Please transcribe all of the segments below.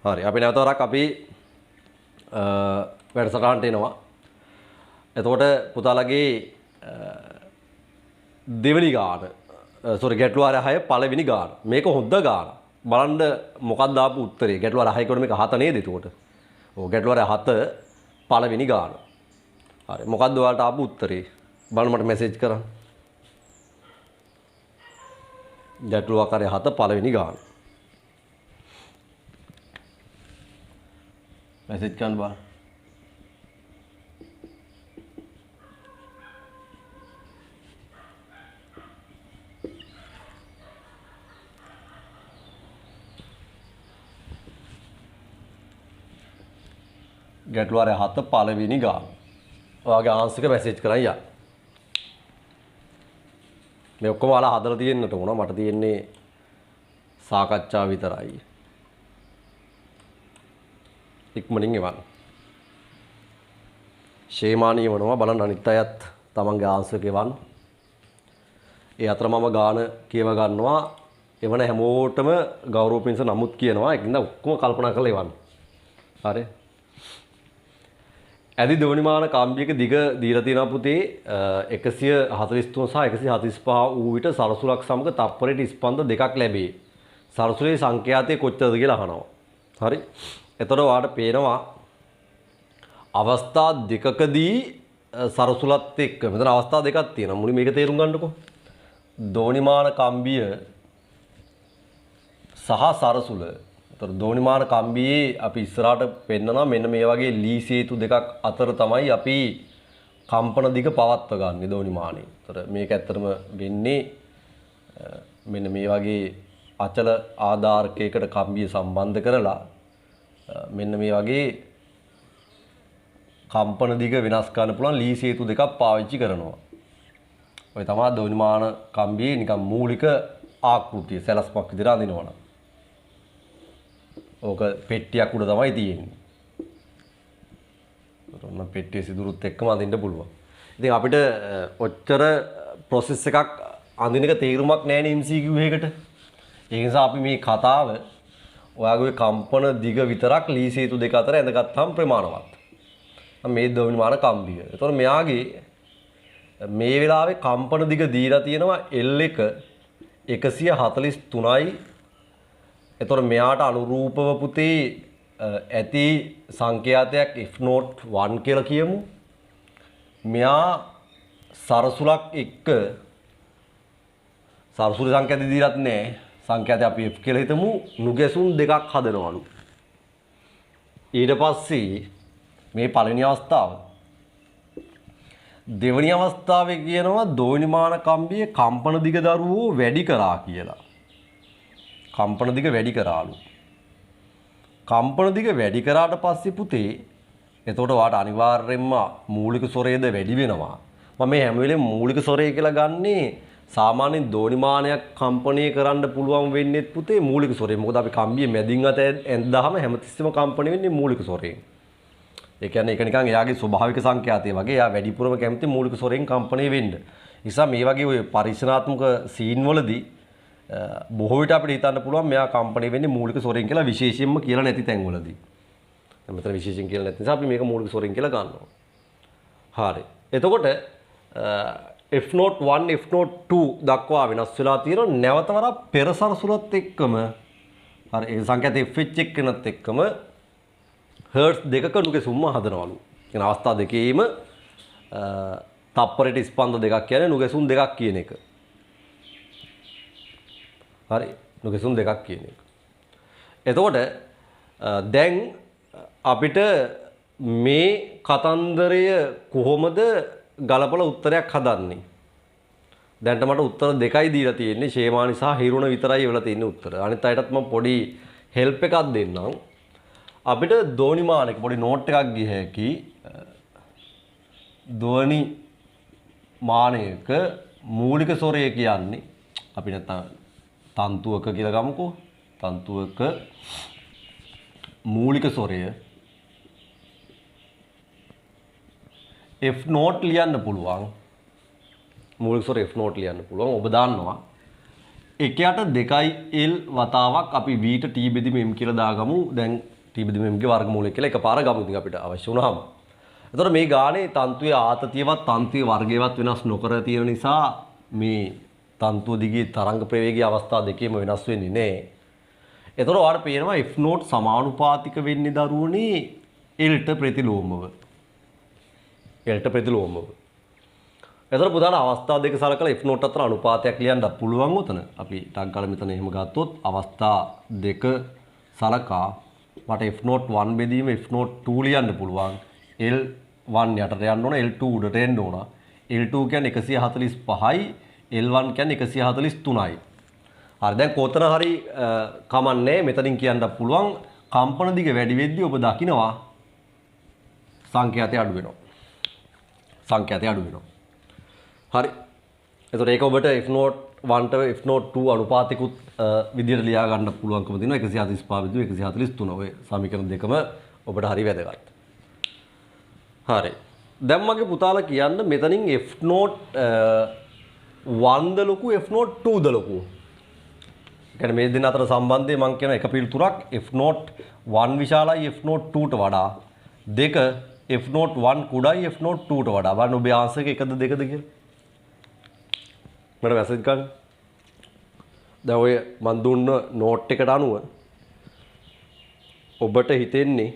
හරි අපි නැවත වරක් අපි වැඩසටහනට එනවා. එතකොට පුතාලගේ දෙවෙනි ගාන සෝරි ගැටළු අර 6 පළවෙනි ගාන. මේක හොඳ ගාන. බලන්න මොකක්ද ආපු උත්තරේ. ගැටළු අර 6 කොට මේක 7 නේද එතකොට. ඔව් ගැටළු අර 7 පළවෙනි ගාන. හරි මොකක්ද ඔයාලට ආපු උත්තරේ? බලන්න මට මැසේජ් කරන්න. ගැටළු ආකාරය 7 පළවෙනි ගාන. मैसेज करन बा ගැටළු අර 7 පළවෙනි ගාන. ඔයාගේ ආන්සර් එක මැසේජ් කරන් යා. මේ ඔක්කොම ඔයාලා හදලා තියෙන්නට ඕන. මට තියෙන්නේ සාකච්ඡා විතරයි. ඉක්මනින් එවන්න. ෂේමානී වනවා බලන්න අනිත් අයත් තමන්ගේ ආන්සර් එක එවන්න. ඒ අතර මම ගාන කියව ගන්නවා. එවන හැමෝටම ගෞරව පිණිස නමුත් කියනවා. ඒකින්ද ඔක්කොම කල්පනා කරලා එවන්න. හරි. ඇදි දෙවනිමාන කම්බියක දිග දීලා තියෙනවා පුතේ 143 සහ 145 වූ විට සරසුලක් සමග තප්පරයට ස්පන්ද දෙකක් ලැබේ. සරසුලේ සංඛ්‍යාතය කොච්චරද කියලා අහනවා. හරි. එතකොට ඔයාලට පේනවා අවස්ථා දෙකකදී සරසුලත් එක්ක මෙතන අවස්ථා දෙකක් තියෙනවා. මුලින් මේක තේරුම් ගන්නකො. දෝනිමාන කම්බිය සහ සරසුල. එතකොට දෝනිමාන කම්බියේ අපි ඉස්සරහට පෙන්නනවා මෙන්න මේ වගේ ලී සේතු දෙකක් අතර තමයි අපි කම්පන දිග පවත්ව ගන්න දෝනිමානේ. එතකොට මේක ඇත්තටම වෙන්නේ මෙන්න මේ වගේ අචල ආධාරකයකට කම්බිය සම්බන්ධ කරලා මෙන්න මේ වගේ කම්පන දිග වෙනස් කරන්න පුළුවන් ලී සේතු දෙකක් පාවිච්චි කරනවා. ඔය තමයි දෝනිමාන කම්බියේ නිකන් මූලික ආකෘතිය සැලස්මක් විදිහට අඳිනවනම්. ඕක පෙට්ටියක් උඩ තමයි තියෙන්නේ. ඔන්න පෙට්ටියේ සිදුරුත් එක්කම අඳින්න පුළුවන්. ඉතින් අපිට ඔච්චර process එකක් අඳින එක තේරුමක් නැහැ නේ MCQ එකකට. ඒ නිසා අපි මේ කතාව ඔයාගේ කම්පන දිග විතරක් ලී සේතු දෙක අතර ඇඳගත්තාම ප්‍රමාණවත්. මේ දෝනිමාන කම්බිය. එතකොට මෙයාගේ මේ වෙලාවේ කම්පන දිග දීලා තියෙනවා L1 143යි. එතකොට මෙයාට අනුරූපව පුතේ ඇති සංඛ්‍යාතයක් F01 කියලා කියමු. මෙයා සරසුලක් එක්ක සරසුලේ සංඛ්‍යාත දීලත් නැහැ. සංඛ්‍යාතය අපි F කියලා හිතමු. නුගැසුම් දෙකක් හදනවලු. ඊට පස්සේ මේ පළවෙනි අවස්ථාව. දෙවෙනි අවස්ථාවේ කියනවා දෝනිමාන කම්බියේ කම්පන දිග දරුවෝ වැඩි කරා කියලා. කම්පන දිග වැඩි කරාලු. කම්පන දිග වැඩි කරාට පස්සේ පුතේ එතකොට වාට අනිවාර්යයෙන්ම මූලික ස්වරයේද වැඩි වෙනවා. මම මේ හැම වෙලේම මූලික ස්වරය කියලා ගන්නේ සාමාන්‍යයෙන් දෝනිමානයක් කම්පණය කරන්න පුළුවන් වෙන්නේ පුතේ මූලික ස්වරය. මොකද අපි කම්බියේ මැදින් අත ඇඳදාම හැමතිස්සෙම කම්පණය වෙන්නේ මූලික ස්වරයෙන්. ඒ කියන්නේ ඒක නිකන් එයාගේ ස්වභාවික සංඛ්‍යාතය වගේ. එයා වැඩිපුරම කැමති මූලික ස්වරයෙන් කම්පණය වෙන්න. නිසා මේ වගේ ඔය පරිශනාත්මක සීන් වලදී බොහෝ විට අපිට හිතන්න පුළුවන් මෙයා කම්පණය වෙන්නේ මූලික ස්වරයෙන් කියලා විශේෂයෙන්ම කියලා නැති තැන්වලදී. මෙතන විශේෂයෙන් කියලා නැති නිසා අපි මේක මූලික ස්වරයෙන් කියලා ගන්නවා. හරි. එතකොට F01 F02 දක්වා වෙනස් වෙලා තියෙනවා. නැවත වරක් පෙර සරසුලත් එක්කම හරි ඒ සංඛ්‍යාත FH එක්කනත් එක්කම හර්ට්ස් දෙකක නුගැසුම්ම හදනවලු. කියන අවස්ථා දෙකේම තප්පරයට ස්පන්ද දෙකක් කියන්නේ නුගැසුම් දෙකක් කියන එක. හරි නුගැසුම් දෙකක් කියන එක. එතකොට දැන් අපිට මේ කතන්දරය කොහොමද ගලපලා උත්තරයක් හදන්නේ? දැන්ට මට උත්තර දෙකයි දීලා තියෙන්නේ. ෂේමානි සහ හිරුණ විතරයි වෙලා තියෙන්නේ උත්තර. අනිත් අයටත් මම පොඩි හෙල්ප් එකක් දෙන්නම්. අපිට දෝනිමානක පොඩි නෝට් එකක් ගිය හැකි. ධ්වනි මානයක මූලික ස්වරය කියන්නේ අපි නැත්නම් තන්තුවක කියලා ගමුකෝ. තන්තුවක මූලික ස්වරය F0 ලියන්න පුළුවන්. මූලික ස්වරය F0 ලියන්න පුළුවන්. ඔබ දන්නවා 1ට 2l වතාවක් අපි v ට t බෙදීම m කියලා දාගමු. දැන් t බෙදීම m ගේ වර්ගමූලය කියලා එකපාර ගමු ඉතින් අපිට අවශ්‍ය වුණාම. එතකොට මේ ගානේ තන්තුවේ ආතතියවත් තන්තුවේ වර්ගයවත් වෙනස් නොකර තියෙන නිසා මේ තන්තුව දිගේ තරංග ප්‍රවේගී අවස්ථා දෙකේම වෙනස් වෙන්නේ නැහැ. එතකොට ඔයාලට පේනවා f නෝට් සමානුපාතික වෙන්නේ දරුවනේ l ට ප්‍රතිලෝමව. l ට ප්‍රතිලෝමව. එතකොට පුතාන අවස්ථා දෙක සලකලා f නෝට් අතර අනුපාතයක් ලියන්න පුළුවන් උතන. අපි ටක් ගාලා මෙතන එහෙම ගත්තොත් අවස්ථා දෙක සලකා මට f නෝට් 1 බෙදීම f නෝට් 2 ලියන්න පුළුවන්. L1 යටට යන්න ඕන L2 උඩට එන්න ඕන. L2 කියන්නේ 145යි L1 කියන්නේ 143යි. හරි දැන් කොතන හරි කමන්නේ මෙතනින් කියන්න පුළුවන් කම්පන දිග වැඩි වෙද්දී ඔබ දකිනවා සංඛ්‍යාතය අඩු වෙනවා. සංඛ්‍යාතය අඩු වෙනවා. හරි. එතකොට ඒක ඔබට f නෝට් 1 ට f නෝට් 2 අනුපාතිකුත් විදියට ලියා ගන්න පුළුවන්කම තියෙනවා 145 143 ඔය සමීකරණ දෙකම ඔබට හරි වැදගත්. හරි. දැන් මගේ පුතාලා කියන්න මෙතනින් f නෝට් 1 ද ලොකු f නෝට් 2 ද ලොකු. කියන්නේ මේ දෙන්න අතර සම්බන්ධය මම කියන එක පිළිතුරක් f නෝට් 1 විශාලයි f නෝට් 2 ට වඩා. දෙක f නෝට් 1 කුඩායි f නෝට් 2 ට වඩා. බලන්න ඔබේ ආන්සර් එක එකද දෙකද කියලා. මට මැසේජ් ගන්න. දැන් ඔය මන් දුන්න නෝට් එකට අනුව ඔබට හිතෙන්නේ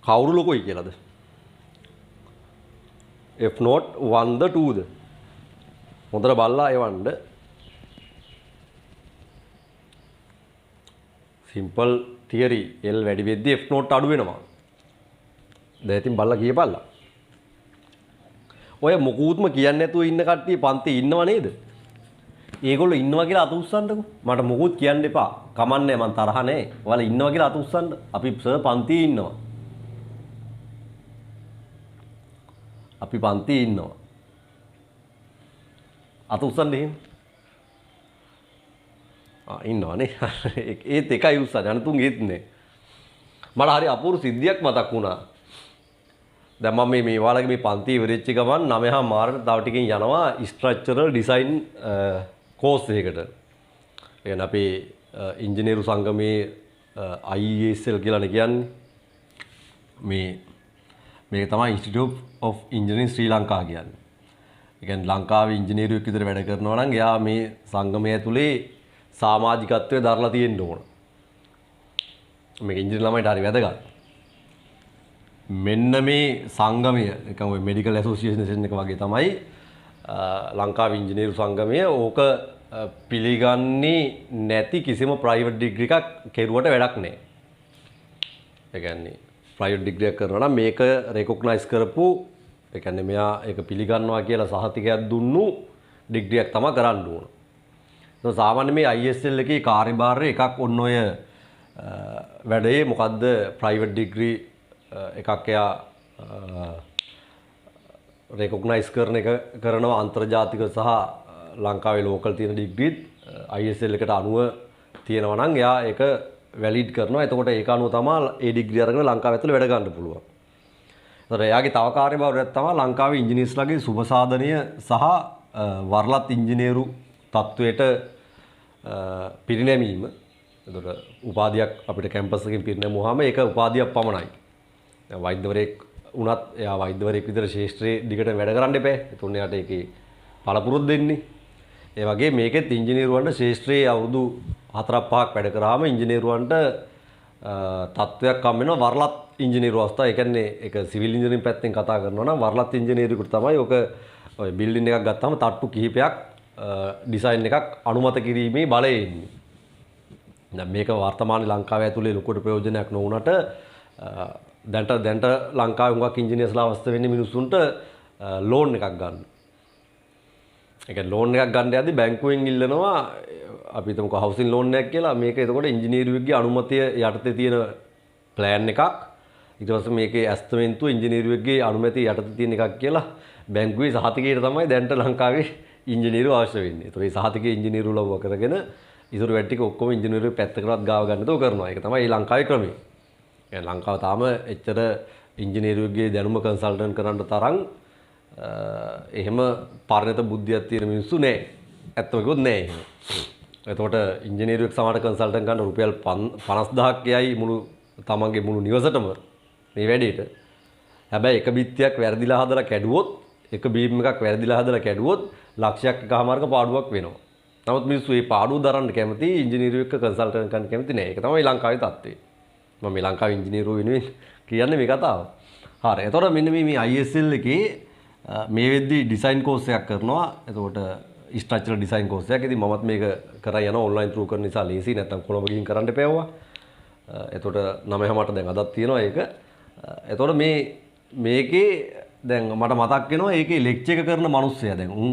කවුරු ලොකුයි කියලාද? f නෝට් 1 ද 2 ද? හොඳට බලලා එවන්න. සිම්පල් තියරි L වැඩි වෙද්දී f නෝට් අඩු වෙනවා. දැන් ඉතින් බලලා කියපල්ලා. ඔය මොකුත්ම කියන්නේ නැතුව ඉන්න කට්ටිය පන්තියේ ඉන්නව නේද? ඒගොල්ලෝ ඉන්නවා කියලා අත උස්සන්නකෝ. මට මොකුත් කියන්න එපා. කමන්නේ මං තරහ නැහැ. ඔයාලා ඉන්නවා කියලා අත උස්සන්න. අපි සර් පන්තියේ ඉන්නවා. අපි පන්තියේ ඉන්නවා. අත උස්සන්න එහෙම. ඉන්නවනේ. ඒත් එකයි උස්සන්නේ. අනිතුන් ඒත් නෑ. මට හරි අපූර්ව සිද්ධියක් මතක් වුණා. දැන් මම මේ ඔයාලගේ මේ පන්ති ඉවරෙච්ච ගමන් 9:00 මාරට තව ටිකකින් යනවා ස්ට්‍රක්චරල් ඩිසයින් කෝස් එකකට. يعني අපේ ඉංජිනේරු සංගමේ IESL කියලානේ කියන්නේ. මේක තමයි Institute of Engineering Sri Lanka කියන්නේ. ඒ කියන්නේ ලංකාවේ ඉංජිනේරුවෙක් විතර වැඩ කරනවා නම් එයා මේ සංගමය ඇතුලේ සමාජිකත්වයේ දරලා තියෙන්න ඕන. මේක ඉංජිනේරු ළමයිට හරි වැදගත්. මෙන්න මේ සංගමය නිකන් ඔය මෙඩිකල් ඇසෝසියේෂන් එක වගේ තමයි ලංකාවේ ඉංජිනේරු සංගමය ඕක පිළිගන්නේ නැති කිසිම ප්‍රයිවට් ඩිග්‍රී එකක් කෙරුවට වැඩක් නැහැ. ඒ කියන්නේ ප්‍රයිවට් ඩිග්‍රී එකක් කරනවා නම් මේක රෙකොග්නයිස් කරපු ඒ කියන්නේ මෙයා ඒක පිළිගන්නවා කියලා සහතිකයක් දුන්නු ඩිග්‍රී එකක් තමයි කරන්න ඕන. ඒක සාමාන්‍ය මේ ISL එකේ කාර්යභාරය එකක් ඔන්න ඔය වැඩේ මොකද්ද ප්‍රයිවට් ඩිග්‍රී එකක් එයා රෙකොග්නයිස් කරන එක කරනවා අන්තර්ජාතික සහ ලංකාවේ ලෝකල් තියෙන ඩිග්‍රීත් ISL එකට අනුව තියෙනවා නම් එයා ඒක වැලිඩ් කරනවා. එතකොට ඒක අනුව තමයි ඒ ඩිග්‍රී අරගෙන ලංකාව ඇතුළේ වැඩ ගන්න පුළුවන්. ඒතර එයාගේ තව කාර්යභාරයක් තමයි ලංකාවේ ඉංජිනේර්ස්ලාගේ සුබ සාධනීය සහ වරලත් ඉංජිනේරු තත්වයට පිරිනැමීම. එතකොට උපාධියක් අපිට කැම්පස් එකකින් පිරිනැමුවාම ඒක උපාධියක් පමණයි. වෛද්‍යවරයෙක් වුණත් එයා වෛද්‍යවරයෙක් විදිහට ශාස්ත්‍රයේ දිගට වැඩ කරන්න එපා. එතකොට එයාට ඒකේ පළපුරුද්ද දෙන්නේ. ඒ වගේ මේකෙත් ඉංජිනේරුවන්ට ශාස්ත්‍රයේ අවුරුදු 4-5ක් වැඩ කරාම ඉංජිනේරුවන්ට තත්වයක් හම් වෙනවා වරලත් ඉංජිනේරු අවස්ථාව. ඒ කියන්නේ ඒක සිවිල් ඉංජිනේරින් පැත්තෙන් කතා කරනවා නම් වරලත් ඉංජිනේරුවෙකුට තමයි ඔක ඔය බිල්ඩින් එකක් ගත්තාම තට්ටු කිහිපයක් ඩිසයින් එකක් අනුමත කිරීමේ බලය එන්නේ. දැන් මේක වර්තමානයේ ලංකාව ඇතුලේ ලොකුට ප්‍රයෝජනයක් නොවුනට දැන්ට ලංකාවේ හුඟක් ඉංජිනේර්ස්ලා අවස්ථාව වෙන්නේ මිනිස්සුන්ට ලෝන් එකක් ගන්න. ඒ කියන්නේ ලෝන් එකක් ගන්න යද්දි බැංකුවෙන් ඉල්ලනවා අපි හිතමුකෝ හවුසින් ලෝන් එකක් කියලා. මේක එතකොට ඉංජිනේරුවෙක්ගේ අනුමැතිය යටතේ තියෙන ප්ලෑන් එකක්. ඊට පස්සේ මේකේ ඇස්තමෙන්තුව ඉංජිනේරුවෙක්ගේ අනුමැතිය යටතේ තියෙන එකක් කියලා බැංකුවේ සහතිකයට තමයි දැන්ට ලංකාවේ ඉංජිනේරු අවශ්‍ය වෙන්නේ. ඒතකොට මේ සහතිකයේ ඉංජිනේරු ලව්ව කරගෙන ඉතුරු වැඩ ටික ඔක්කොම ඉංජිනේරු පැත්තකටවත් ගාව ගන්නතෝ කරනවා. ඒක තමයි මේ ලංකාවේ ක්‍රමය. يعني ලංකාව තාම එච්චර ඉංජිනේරුවෙක්ගේ දැනුම කන්සල්ටන්ට් කරන්න තරම් එහෙම පරිණත බුද්ධියක් තියෙන මිනිස්සු නැහැ. ඇත්තම කිව්වොත් නෑ එහෙම. එතකොට ඉංජිනේරුවෙක් සමහරට කන්සල්ටන්ට් ගන්න රුපියල් 50000ක් යයි මුළු තමන්ගේ මුළු නිවසටම මේ වැඩේට. හැබැයි එක බිත්තියක් වැරදිලා හදලා කැඩුවොත් එක බීම් එකක් වැරදිලා හදලා කැඩුවොත් ලක්ෂයක් එකමාරක පාඩුවක් වෙනවා. නමුත් මිනිස්සු මේ පාඩුව දරන්න කැමති ඉංජිනේරුවෙක් කන්සල්ටන්ට් ගන්න කැමති නෑ. ඒක තමයි ලංකාවේ තත්ත්වය. මම මේ ලංකාවේ ඉංජිනේරුවෝ වෙනුවෙන් කියන්නේ මේ කතාව. හරි. එතකොට මෙන්න මේ ISL එකේ මේ වෙද්දි ඩිසයින් කෝස් එකක් කරනවා. එතකොට ස්ට්‍රක්චරල් ඩිසයින් කෝස් එකක්. ඉතින් මමත් මේක කරා යනවා ඔන්ලයින් ත්‍රූ කරන නිසා ලේසි නැත්තම් කොළඹ ගිහින් කරන්න එපෑවුවා. එතකොට 9:00ට දැන් අදත් තියෙනවා ඒක. එතකොට මේකේ දැන් මට මතක් වෙනවා ඒකේ ලෙක්චර් එක කරන මිනිස්සයා දැන් උන්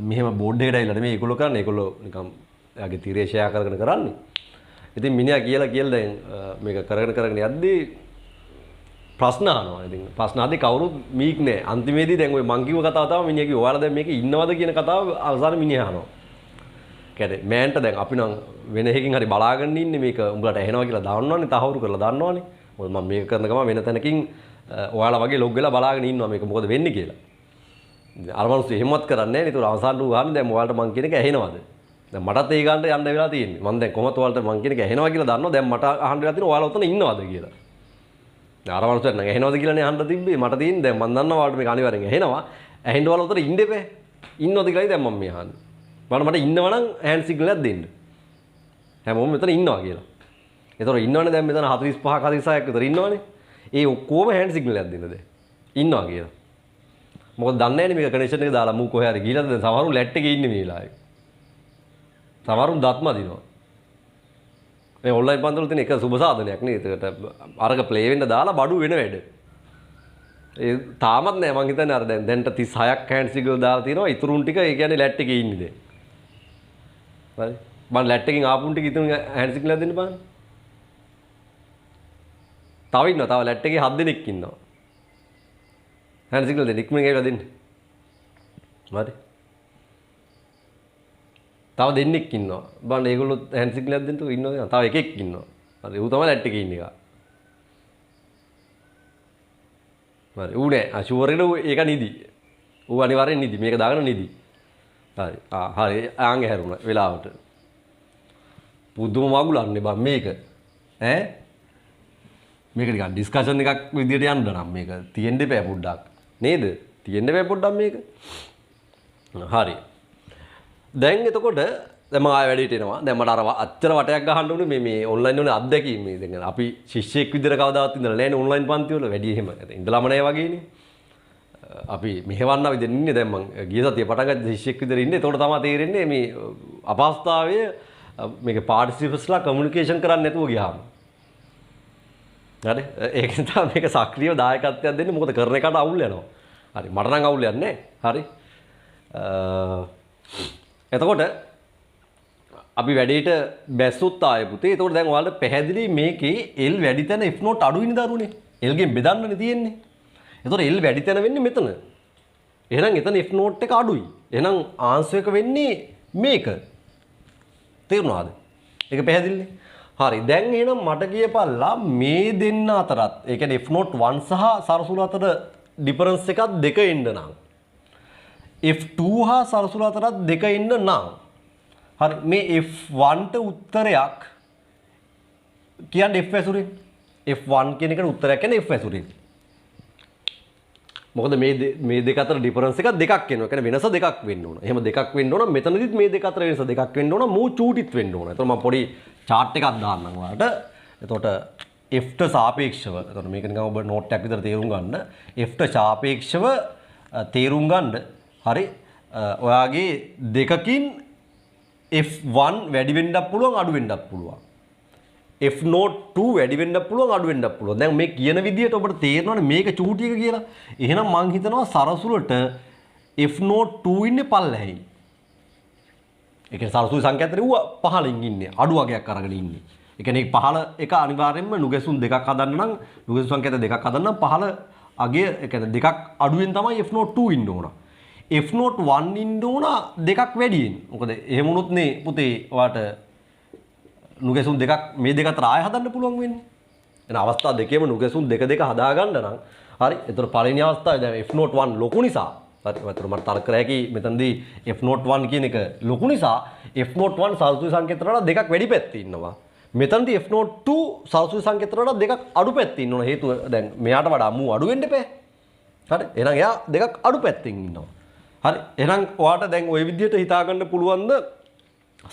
මෙහෙම බෝඩ් එකට ඇවිල්ලා නෙමෙයි ඒගොල්ලෝ කරන්නේ. ඒගොල්ලෝ නිකන් එයාගේ තිරේ ෂෙයා කරගෙන කරන්නේ. ඉතින් මිනිහා කියලා දැන් මේක කරගෙන යද්දී ප්‍රශ්න අහනවා. ඉතින් ප්‍රශ්න අහද්දී කවුරුත් මීක් නෑ. අන්තිමේදී දැන් ওই මං කිව්ව කතාව තමයි මිනිහා කිව්වා. ඔයාලා දැන් මේකේ ඉන්නවද කියන කතාව අවසාන මිනිහා අහනවා. කියන්නේ මෑන්ට දැන් අපි නම් වෙන එකකින් හරි බලාගෙන ඉන්නේ මේක උඹලට ඇහෙනවා කියලා දන්නවනේ, තහවුරු කරලා දන්නවනේ. මොකද මම මේක කරන ගමන් වෙන තැනකින් ඔයාලා වගේ ලොග් වෙලා බලාගෙන ඉන්නවා මේක මොකද වෙන්නේ කියලා. අර මිනිස්සු එහෙමවත් කරන්නේ නැහැ. ඒතර අවසාන රු ගන්න දැන් ඔයාලට මං කියන එක ඇහෙනවද? දැන් මටත් ඒ ගන්නට යන්න වෙලා තියෙන්නේ. මම දැන් කොහොමද ඔයාලට මං කියන එක ඇහෙනවා කියලා දන්නවා. දැන් මට අහන්න වෙලා තියෙනවා ඔයාලා උතන ඉන්නවද කියලා. දැන් අර මිනිස්සුන්ට නම් ඇහෙනවද කියලානේ අහන්න තිබ්බේ. මට තියෙන්නේ දැන් මං දන්නවා ඔයාලට මේක අනිවාර්යෙන් ඇහෙනවා. ඇහෙන්න ඔයාලා උතන ඉන්න එපා. ඉන්නවද කියලායි දැන් මම මේ අහන්නේ. බලන්න මට ඉන්නවනම් හෑන්ඩ් සිග්නල් එකක් දෙන්න. හැමෝම මෙතන ඉන්නවා කියලා. ඒතර ඉන්නවනේ දැන් මෙතන 45ක් 46ක් විතර ඉන්නවනේ. ඒ ඔක්කොම හෑන්ඩ් සිග්නල් එකක් දෙන්න දැන්. ඉන්නවා කියලා. මොකද දන්නේ නැනේ මේක කනෙක්ෂන් එක දාලා මූ කොහේ හරි ගිහලාද දැන් සමහරු ලැට් එකේ ඉන්නේ මේ වෙලාවේ. සමහරු දත්ම දිනවා. මේ ඔන්ලයින් පන්තිවල තියෙන එක සුබ සාධනයක් නේ. ඒකට අරක ප්ලේ වෙන්න දාලා බඩු වෙන වැඩ. ඒ තාමත් නෑ මං හිතන්නේ අර දැන්ට 36ක් හෑන්ඩ් සිග්නල් දාලා තියෙනවා. ඉතුරුන් ටික ඒ කියන්නේ ලැට් එකේ ඉන්නේ දැන්. හරි. මම ලැට් එකකින් ආපුන් ටික ඉතුරු හෑන්ඩ් සිග්නල් දෙන්න බලන්න. තව ඉන්නවා. තව ලැට් එකේ 7 දෙනෙක් ඉන්නවා. හෑන්ඩ් සිග්නල් දෙන්න ඉක්මනින් ඒවා දෙන්න. හරි. තව දෙන්නෙක් ඉන්නවා. බලන්න ඒගොල්ලෝ හෑන්ඩ් සිග්නල් එකක් දෙන්නකෝ ඉන්නවද? තව එකෙක් ඉන්නවා. හරි. ඌ තමයි ලැට් එකේ ඉන්න එක. හරි. ඌ නෑ. අෂුවර් එකට ඒක නිදි. ඌ අනිවාර්යෙන් නිදි. මේක දාගෙන නිදි. හරි. හරි. ආන්ගේ හැරුණා වෙලාවට. පුදුම වගුලන්නේ බං මේක. ඈ? මේක නිකන් ඩිස්කෂන් එකක් විදියට යන්න නම් මේක තියෙන්න එපා පොඩ්ඩක්. නේද? තියෙන්න එපා පොඩ්ඩක් මේක. හරි. දැන් එතකොට දැන් මම ආයෙ වැඩේට එනවා. දැන් මට අර අච්චර වටයක් ගහන්න උනේ මේ ඔන්ලයින් වල අත්දැකීම් මේ දැන් අපි ශිෂ්‍යෙක් විදියට කවදාවත් ඉඳලා නැහැ නේ ඔන්ලයින් පන්ති වල වැඩි එහෙම. ඉඳලාම නැහැ වගේනේ. අපි මෙහෙවන්න විදිහට ඉන්නේ දැන් මම ගිය සතියේ පටන් ගත්ත ශිෂ්‍යෙක් විදියට ඉන්නේ. එතකොට තමයි තේරෙන්නේ මේ අපහසුතාවය මේක පාර්ටිසිපන්ට්ස්ලා කමියුනිකේෂන් කරන්නේ නැතුව ගියාම. හරි. ඒක නිසා මේක සක්‍රියව දායකත්වයක් දෙන්නේ. මොකද කරන එකට අවුල් යනවා. හරි. මට නම් අවුල් යන්නේ නැහැ. හරි. එතකොට අපි වැඩේට බැස්සුත් ආයේ පුතේ. එතකොට දැන් ඔයාලට පැහැදිලි මේකේ L වැඩි තැන F not අඩුයිනේ දරුවනේ. L ගෙන් බෙදන්නනේ තියෙන්නේ. එතකොට L වැඩි තැන වෙන්නේ මෙතන. එහෙනම් එතන F not එක අඩුයි. එහෙනම් ආන්සර් එක වෙන්නේ මේක. තේරුණාද? ඒක පැහැදිලිනේ. හරි. දැන් එහෙනම් මට කියපල්ලා මේ දෙන්න අතරත් ඒ කියන්නේ F not 1 සහ සරසුළු අතර ඩිෆරන්ස් එකක් 2 එන්න නම් F2 හා සරසුළු අතරත් 2 එන්න නම් හරි මේ F1ට උත්තරයක් කියන්නේ F ඇසුරෙන් F1 කියන එකට උත්තරයක් කියන්නේ F ඇසුරෙන්. මොකද මේ දෙක අතර ඩිෆරන්ස් එකක් දෙකක් එනවා. කියන්නේ වෙනස දෙකක් වෙන්න ඕන. එහෙම දෙකක් වෙන්න ඕන. මෙතනදිත් මේ දෙක අතර වෙනස දෙකක් වෙන්න ඕන. මූ චූටිත් වෙන්න ඕන. එතකොට මම පොඩි chart එකක් දාන්නම් ඔයාලට. එතකොට F ට සාපේක්ෂව එතකොට මේක නිකන් ඔබ නෝට් එකක් විතර තේරුම් ගන්න. F ට සාපේක්ෂව තේරුම් ගන්න. හරි. ඔයාගේ දෙකකින් F1 වැඩි වෙන්නත් පුළුවන් අඩු වෙන්නත් පුළුවන්. F note 2 වැඩි වෙන්නත් පුළුවන් අඩු වෙන්නත් පුළුවන්. දැන් මේ කියන විදිහට ඔබට තේරෙනවනේ මේක චූටි එක කියලා. එහෙනම් මං හිතනවා සරසුලට F note 2 ඉන්නේ පල්ලෙහින්. ඒ කියන්නේ සරසුයි සංකේතනේ ඌ පහලින් ඉන්නේ. අඩු වගයක් අරගෙන ඉන්නේ. ඒ කියන්නේ පහල එක අනිවාර්යෙන්ම නුගැසුම් දෙකක් හදන්න නම් නුගැසුම් සංකේත දෙකක් හදන්න නම් පහල අගය ඒ කියන්නේ දෙකක් අඩුවෙන් තමයි F note 2 ඉන්න ඕන. F note 1 ඉන්න ඕන දෙකක් වැඩියෙන්. මොකද එහෙම වුණොත් නේ පුතේ ඔයාට නුගැසුම් දෙකක් මේ දෙක අතර ආය හදන්න පුළුවන් වෙන්නේ. එන අවස්ථා දෙකේම නුගැසුම් දෙක හදා ගන්න නම් හරි. ඒතර පළවෙනි අවස්ථාවේ දැන් F note 1 ලොකු නිසා හරි වතුර මට තර්ක කරා කි මෙතනදී f01 කියන එක ලොකු නිසා f01 සල්සුයි සංකේතයට වඩා දෙකක් වැඩි පැත්තේ ඉන්නවා. මෙතනදී f02 සල්සුයි සංකේතයට වඩා දෙකක් අඩු පැත්තේ ඉන්න ඕන. හේතුව දැන් මෙයාට වඩා මූ අඩු වෙන්න එපා. හරි එහෙනම් එයා දෙකක් අඩු පැත්තෙන් ඉන්නවා. හරි එහෙනම් ඔයාට දැන් ওই විදිහට හිතා ගන්න පුළුවන්ද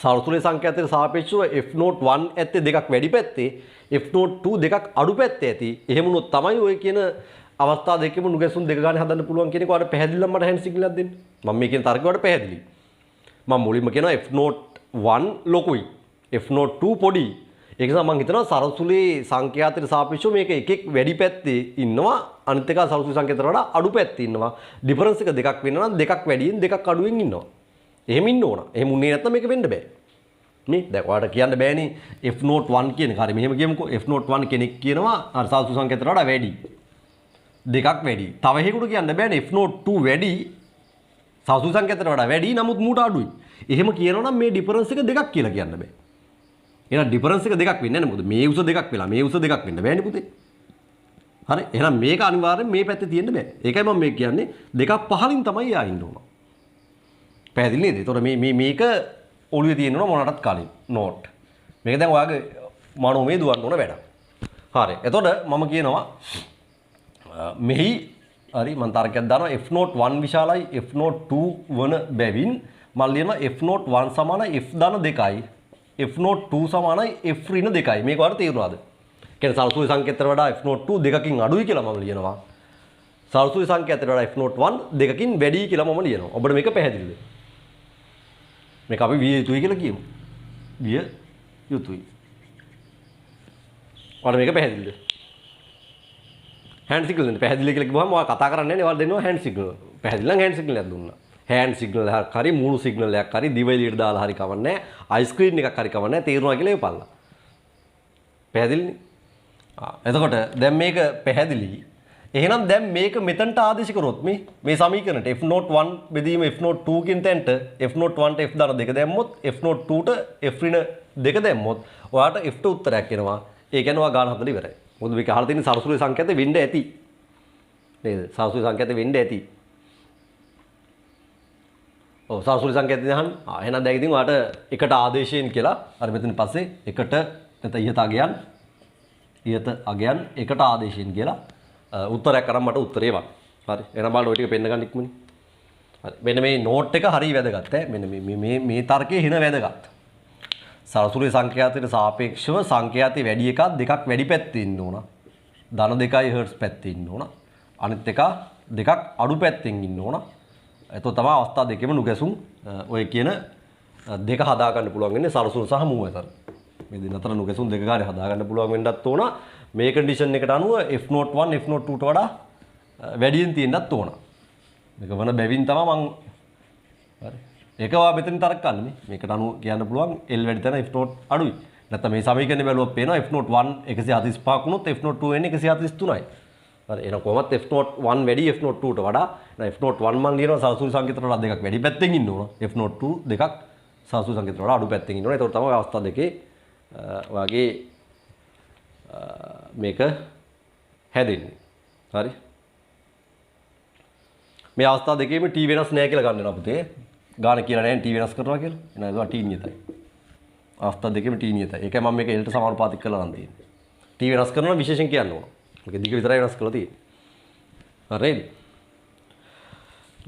සල්සුයි සංකේතයට සාපේක්ෂව f01 ඇත්තේ දෙකක් වැඩි පැත්තේ f02 දෙකක් අඩු පැත්තේ ඇති. එහෙම වුණොත් තමයි ඔය කියන අවස්ථා දෙකෙම නුගැසුම් දෙක ගන්න හදන්න පුළුවන් කියන එක ඔයාලට පැහැදිලිවම මට හැන්ඩ් සිග්නල් එකක් දෙන්න. මම මේ කියන තර්කය වලට පැහැදිලි. මම මුලින්ම කියනවා f01 ලොකුයි. f02 පොඩි. ඒක නිසා මම හිතනවා සරසුලේ සංඛ්‍යාතයට සාපේක්ෂව මේක එකෙක් වැඩි පැත්තේ ඉන්නවා අනිත් එක සරසුලේ සංඛ්‍යාතයට වඩා අඩු පැත්තේ ඉන්නවා. ඩිෆරන්ස් එක දෙකක් වෙනවා නම් දෙකක් වැඩියෙන් දෙකක් අඩුවෙන් ඉන්නවා. එහෙම ඉන්න ඕන. එහෙම උන්නේ නැත්නම් මේක වෙන්න බෑ. මේ දැන් ඔයාලට කියන්න බෑනේ f01 කියන එක. හරි මෙහෙම කියමුකෝ f01 කෙනෙක් කියනවා අර සරසුලේ සංඛ්‍යාතයට වඩා වැඩි. දෙකක් වැඩි. තව හේකුට කියන්න බෑනේ f02 වැඩි සරසුලේ සංඛ්‍යාතයට වඩා වැඩි නමුත් මූට අඩුයි. එහෙම කියනවා නම් මේ ඩිෆරන්ස් එක දෙකක් කියලා කියන්න බෑ. එහෙනම් ඩිෆරන්ස් එක දෙකක් වෙන්නේ නැහැ මොකද මේ උස දෙකක් වෙලා මේ උස දෙකක් වෙන්න බෑනේ පුතේ. හරි එහෙනම් මේක අනිවාර්යෙන් මේ පැත්තේ තියෙන්න බෑ. ඒකයි මම මේ කියන්නේ දෙකක් පහලින් තමයි යා ඉන්න ඕන. පැහැදිලි නේද? ඒතකොට මේක ඔළුවේ තියෙන්න ඕන මොනකටත් කලින් නෝට්. මේක දැන් ඔයාගේ මනෝමය දුවන්න ඕන වැඩක්. හරි. එතකොට මම කියනවා මෙහි හරි මම තර්කයක් දානවා f01 විශාලයි f02 වන බැවින් මම ලියනවා f01 සමානයි f ධන 2යි f02 සමානයි f ඍණ 2යි. මේක වලට තේරුණාද? කියන්නේ සල්සුයි සංකේතයට වඩා f02 දෙකකින් අඩුයි කියලා මම ලියනවා. සල්සුයි සංකේතයට වඩා f01 දෙකකින් වැඩි කියලා මම ලියනවා. ඔබට මේක පැහැදිලිද? මේක අපි විය යුතුයි කියලා කියමු. විය යුතුයි. ඔයාලට මේක පැහැදිලිද? හැන්ඩ් සිග්නල් දෙන්න. පැහැදිලි කියලා කිව්වම ඔයා කතා කරන්නේ නැහැ නේ. ඔයාලා දෙනවා හැන්ඩ් සිග්නල්. පැහැදිලි නම් හැන්ඩ් සිග්නල් එකක් දුන්නා. හැන්ඩ් සිග්නල් එකක් හරි මුණු සිග්නල් එකක් හරි දිව එළියට දාලා හරි කවන්නේ නැහැ. අයිස්ක්‍රීන් එකක් හරි කවන්නේ නැහැ. තේරුණා කියලා එපල්ලා. පැහැදිලිනේ? එතකොට දැන් මේක පැහැදිලි. එහෙනම් දැන් මේක මෙතනට ආදේශ කරොත් මේ සමීකරණයට f01 බෙදීම f02 කින් තැනට f01ට f ධන 2 දැම්මොත් f02ට f ඍණ 2 දැම්මොත් ඔයාට f ට උත්තරයක් එනවා. ඒ කියන්නේ ඔයා ගාන හදලා ඉවරයි. මොකද මේක අහලා තියෙන සරසුලේ සංකේතේ වෙන්න ඇති. නේද? සරසුලේ සංකේතේ වෙන්න ඇති. ඔව් සරසුලේ සංකේතේ දහන්. එහෙනම් දැන් ඉතින් ඔයාට එකට ආදේශයෙන් කියලා අර මෙතන පස්සේ එකට නැත්නම් ඉහත අගයන් එකට ආදේශයෙන් කියලා උත්තරයක් අරන් මට උත්තරේ වන්. හරි. එහෙනම් බලන්න ඔය ටික පෙන්න ගන්න ඉක්මනින්. හරි. මෙන්න මේ නෝට් එක හරිය වැදගත් ඈ. මෙන්න මේ තර්කයේ හින වැදගත්. සරසුලේ සංඛ්‍යාතයට සාපේක්ෂව සංඛ්‍යාතේ වැඩි එකක් දෙකක් වැඩි පැත්තේ ඉන්න ඕන. ධන 2 හර්ට්ස් පැත්තේ ඉන්න ඕන. අනිත් එක දෙකක් අඩු පැත්තෙන් ඉන්න ඕන. එතකොට තමයි අවස්ථා දෙකෙම නුගැසුම් ඔය කියන දෙක හදා ගන්න පුළුවන් වෙන්නේ සරසුල සහ මූ අතර. මේ දෙන්න අතර නුගැසුම් දෙක ගානේ හදා ගන්න පුළුවන් වෙන්නත් ඕන. මේ කන්ඩිෂන් එකට අනුව f01 f02ට වඩා වැඩියෙන් තියෙන්නත් ඕන. මේක වන බැවින් තමයි මම හරි. ඒක වා මෙතන තරක් ගන්න මේකට අනුව කියන්න පුළුවන් L වැඩි තැන f0 අඩුයි. නැත්නම් මේ සමීකරණය බැලුවොත් පේනවා f01 145 වුණොත් f02 වෙන්නේ 143යි. හරි එහෙනම් කොහොමත් f01 වැඩි f02ට වඩා. එහෙනම් f01 මම ලියනවා සරසුලි සංකේතවල වඩා දෙකක් වැඩි පැත්තෙන් ඉන්න ඕන. f02 දෙකක් සරසුලි සංකේතවල වඩා අඩු පැත්තෙන් ඉන්න ඕන. ඒතකොට තමයි අවස්ථා දෙකේ ඔයාගේ මේක හැදෙන්නේ. හරි. මේ අවස්ථා දෙකේම t වෙනස් නැහැ කියලා ගන්න වෙනවා පුතේ. ගාන කියලා නැහැ t වෙනස් කරනවා කියලා. එහෙනම් ඒක t නියතයි. අවස්ථා දෙකේම t නියතයි. ඒකයි මම මේක l ට සමානුපාතික කරලා නම් දෙන්නේ. t වෙනස් කරනවා විශේෂයෙන් කියන්න ඕන. මේක දිග විතරයි වෙනස් කරලා තියෙන්නේ. හරිද?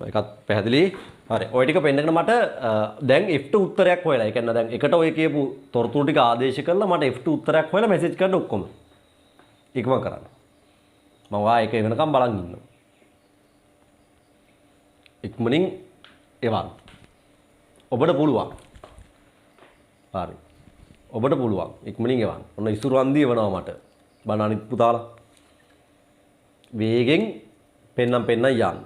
ඒකත් පැහැදිලි. හරි. ඔය ටික පෙන්නගෙන මට දැන් f ට උත්තරයක් හොයලා. ඒ කියන්නේ දැන් එකට ඔය කියපු තොරතුරු ටික ආදේශ කරලා මට f ට උත්තරයක් හොයලා මෙසේජ් කරන්න ඔක්කොම. ඉක්මන් කරන්න. මම වා ඒක වෙනකම් බලන් ඉන්නවා. ඉක්මනින් එවන්. ඔබට පුළුවන්. හරි. ඔබට පුළුවන්. ඉක්මනින් එවන්. ඔන්න ඉසුරු අන්දිය වෙනවා මට. බලන්න අනිත් පුතාලා. වේගෙන් පෙන්නම් යන්න.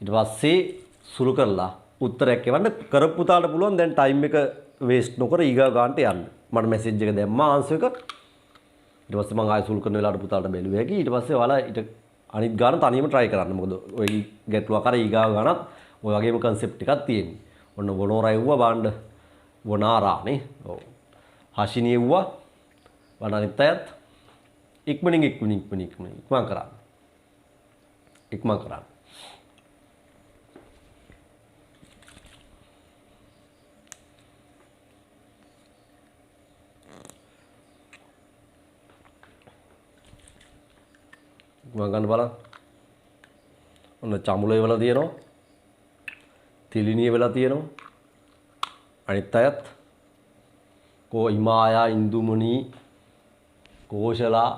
ඊට පස්සේ සුළු කරලා උත්තරයක් එවන්න කරපු පුතාලට පුළුවන් දැන් ටයිම් එක වේස්ට් නොකර ඊගා ගන්නට යන්න. මට මැසේජ් එක දැම්මා ආන්සර් එක. ඊට පස්සේ මම ආයෙ සුළු කරන වෙලාවට පුතාලට බැලුවේ හැකි. ඊට පස්සේ ඔයාලා ඊට අනිත් ගාන තනියම try කරන්න. මොකද ඔය ගැටලුවක් අර ඊගා ගානත් ඔය වගේම concept එකක් තියෙන්නේ. ඔන්න වොනෝරා යුවා බාණ්ඩ වනාරා නේ. ඔව්. හෂිනී යුවා වණ අනිත් අයත් ඉක්මනින් කරන්න. ඉක්මන් කරන්න. මම ගන්න බලන්න. ඔන්න චමුලේ වෙලා තියෙනවා. තිලිනිය වෙලා තියෙනවා. අනිත් අයත් කෝ හිමායා ඉන්දුමනි කෝෂලා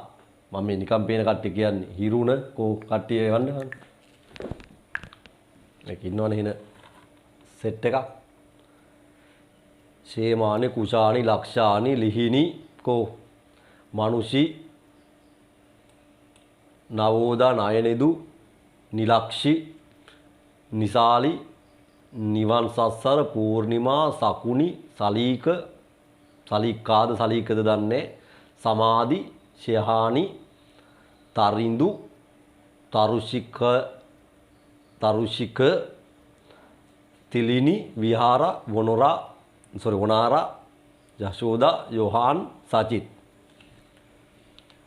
මම මේ නිකම් පේන කට්ටිය කියන්නේ හිරුණ කෝ කට්ටිය එවන්න ගන්න. මේක ඉන්නවනේ හින සෙට් එකක්. ශේමානි කුෂානි ලක්ෂානි ලිහිනි කෝ මනුෂි නවෝදා නයනෙදු නිලක්ෂි නිසාලි නිවන් සස්සර පූර්ණිමා සකුනි සලීක සලීකාද සලීකද දන්නේ සමාධි ශයහානි තරිඳු තරුෂික තිලිනි විහාර වනාරා යශෝදා යෝහාන් සචිත්.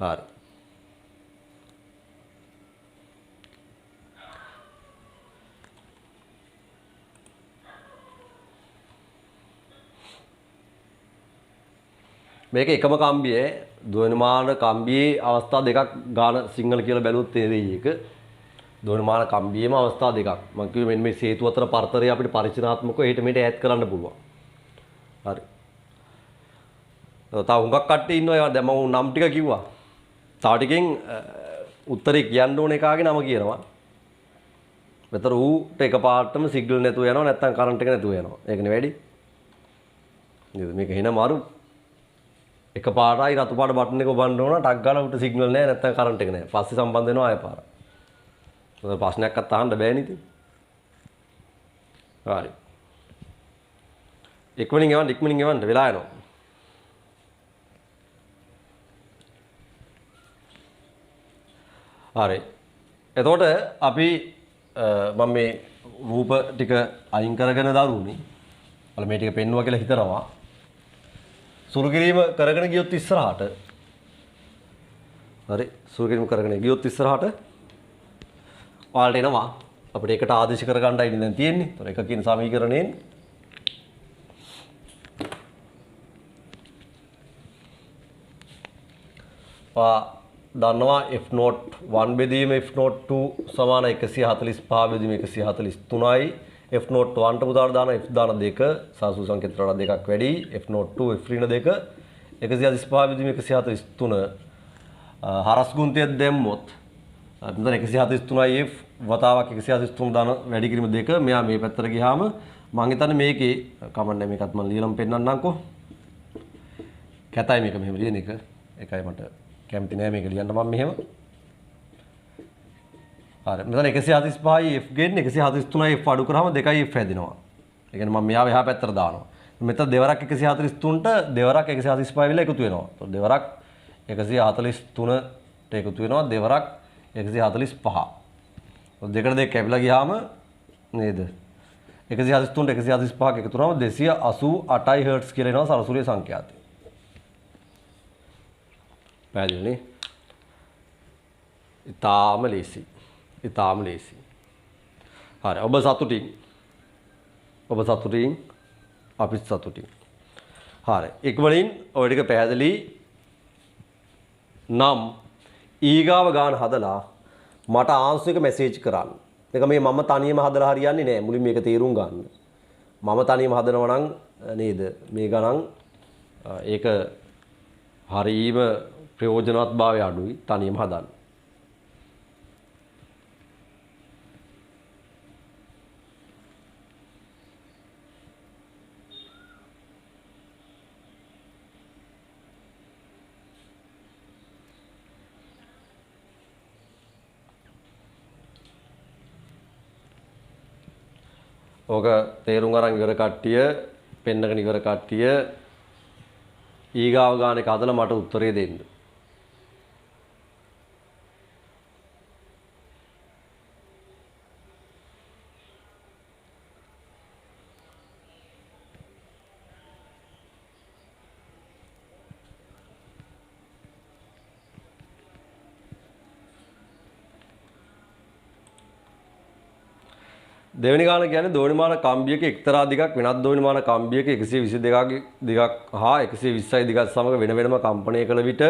හරි. මේක එකම කම්බියේ ද්වනිමාන කම්බියේ අවස්ථා දෙකක් ගාන සිංහල කියලා බැලුවොත් තේරෙයි ඒක. ද්වනිමාන කම්බියේම අවස්ථා දෙකක්. මම කිව්වේ මෙන්න මේ හේතු අතර පරතරය අපිට පරිචිනාත්මකව එහෙට මෙහෙට ඈඩ් කරන්න පුළුවන්. හරි. තව හුඟක් කට්ටිය ඉන්නවා ඒවා දැන් මම නම් ටික කිව්වා. තව ටිකෙන් උත්තරේ කියන්න ඕන එකාගේ නම කියනවා. මෙතන ඌට එකපාරටම සිග්නල් නැතුව යනවා නැත්නම් කරන්ට් එක නැතුව යනවා. ඒකනේ වැඩි. නේද? මේක එහෙන මාරු එකපාරයි රතු පාට බටන් එක ඔබන්න ඕන ටක් ගාලා උට සිග්නල් නැහැ නැත්නම් කරන්ට් එක නැහැ. පස්සේ සම්බන්ධ වෙනවා ආයෙ පාර. මොකද ප්‍රශ්නයක්වත් අහන්න බෑනේ ඉතින්. හරි. ඉක්මනින් එවන්න වෙලා යනවා. හරි. එතකොට අපි මම මේ රූප ටික අයින් කරගෙන දරුණි. වල මේ ටික පෙන්නුවා කියලා හිතනවා. සුරු කිරීම කරගෙන ගියොත් ඉස්සරහට හරි සුරු කිරීම කරගෙන ගියොත් ඉස්සරහට ඔයාලට එනවා අපිට ඒකට ආදේශ කරගන්නයි දැන් තියෙන්නේ. ඒතර එක කියන සමීකරණයෙන් දන්නවා F01 බෙදීම F02 සමාන 145 බෙදීම 143යි. F01 ට උදාහරණ දාන F දාන 2 සාසු සංකේත වල දෙකක් වැඩි. F02 F ඍණ 2 145 බෙදීම 143 හරස් ගුණිතයක් දැම්මොත් මෙතන 143යි F වතාවක් 143 දාන වැඩි කිරීම 2 මෙයා මේ පැත්තට ගියාම මම හිතන්නේ මේකේ කමන්නේ මේකත් මම ලියලම පෙන්නන්නම්කෝ. කැතයි මේක මෙහෙම ලියන එක. ඒකයි මට කැමති නෑ මේක ලියන්න මම මෙහෙම. හරි මෙතන 145යි F ගෙන් 143යි F අඩු කරාම 2යි F හැදෙනවා. ඒ කියන්නේ මම මෙයාව එහා පැත්තට දානවා. මෙතන දෙවරක් 143ට දෙවරක් 145 වෙලා එකතු වෙනවා. ඒතකොට දෙවරක් 143ට එකතු වෙනවා දෙවරක් 145. දෙකට දෙක කැපිලා ගියාම නේද? 143ට 145ක් එකතු වුණාම 288යි හර්ට්ස් කියලා එනවා සරසුලිය සංඛ්‍යාතය. පැහැදිලිනේ? ඉතාම ලේසි. හරි ඔබ සතුටින් අපිත් සතුටින්. හරි ඉක්මනින් ඔය ටික පැහැදිලි නම් ඊගාව ගාන හදලා මට ආන්සර් එක මැසේජ් කරන්න. මේක මේ මම තනියම හදලා හරියන්නේ නැහැ. මුලින් මේක තේරුම් ගන්න. මම තනියම හදනවා නම් නේද? මේ ගණන් ඒක හරීම ප්‍රයෝජනවත්භාවය අඩුයි තනියම හදන්න. ඕක තේරුම් අරන් ඉවර කට්ටිය පෙන්නගෙන ඉවර කට්ටිය ඊගාව ගාන එක හදලා මට උත්තරේ දෙන්න. දෙවෙනි ගාන කියන්නේ දෝනිමාන කම්බියක එක්තරා දිගක් වෙනත් දෝනිමාන කම්බියක 122ක දිගක් හා 120යි දිගත් සමග වෙන වෙනම කම්පණය කළ විට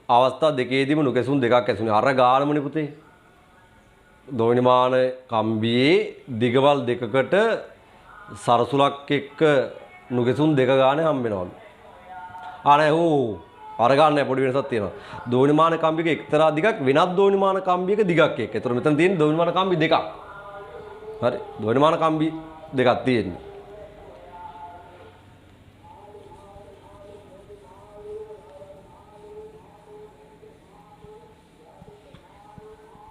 අවස්ථා දෙකේදීම නුගැසුම් දෙකක් ඇසුනේ. අර ගානමනේ පුතේ. දෝනිමාන කම්බියේ දිගවල් දෙකකට සරසුලක් එක්ක නුගැසුම් දෙක ගානේ හම්බ වෙනවලු. අනේ ඕ අර ගන්න පොඩි වෙනසක් තියෙනවා. දෝනිමාන කම්බියක එක්තරා දිගක් වෙනත් දෝනිමාන කම්බියක දිගක් එක්ක. ඒතර මෙතන තියෙන දෝනිමාන කම්බි දෙකක්. හරි. දෝනිමාන කම්බි දෙකක් තියෙන්නේ.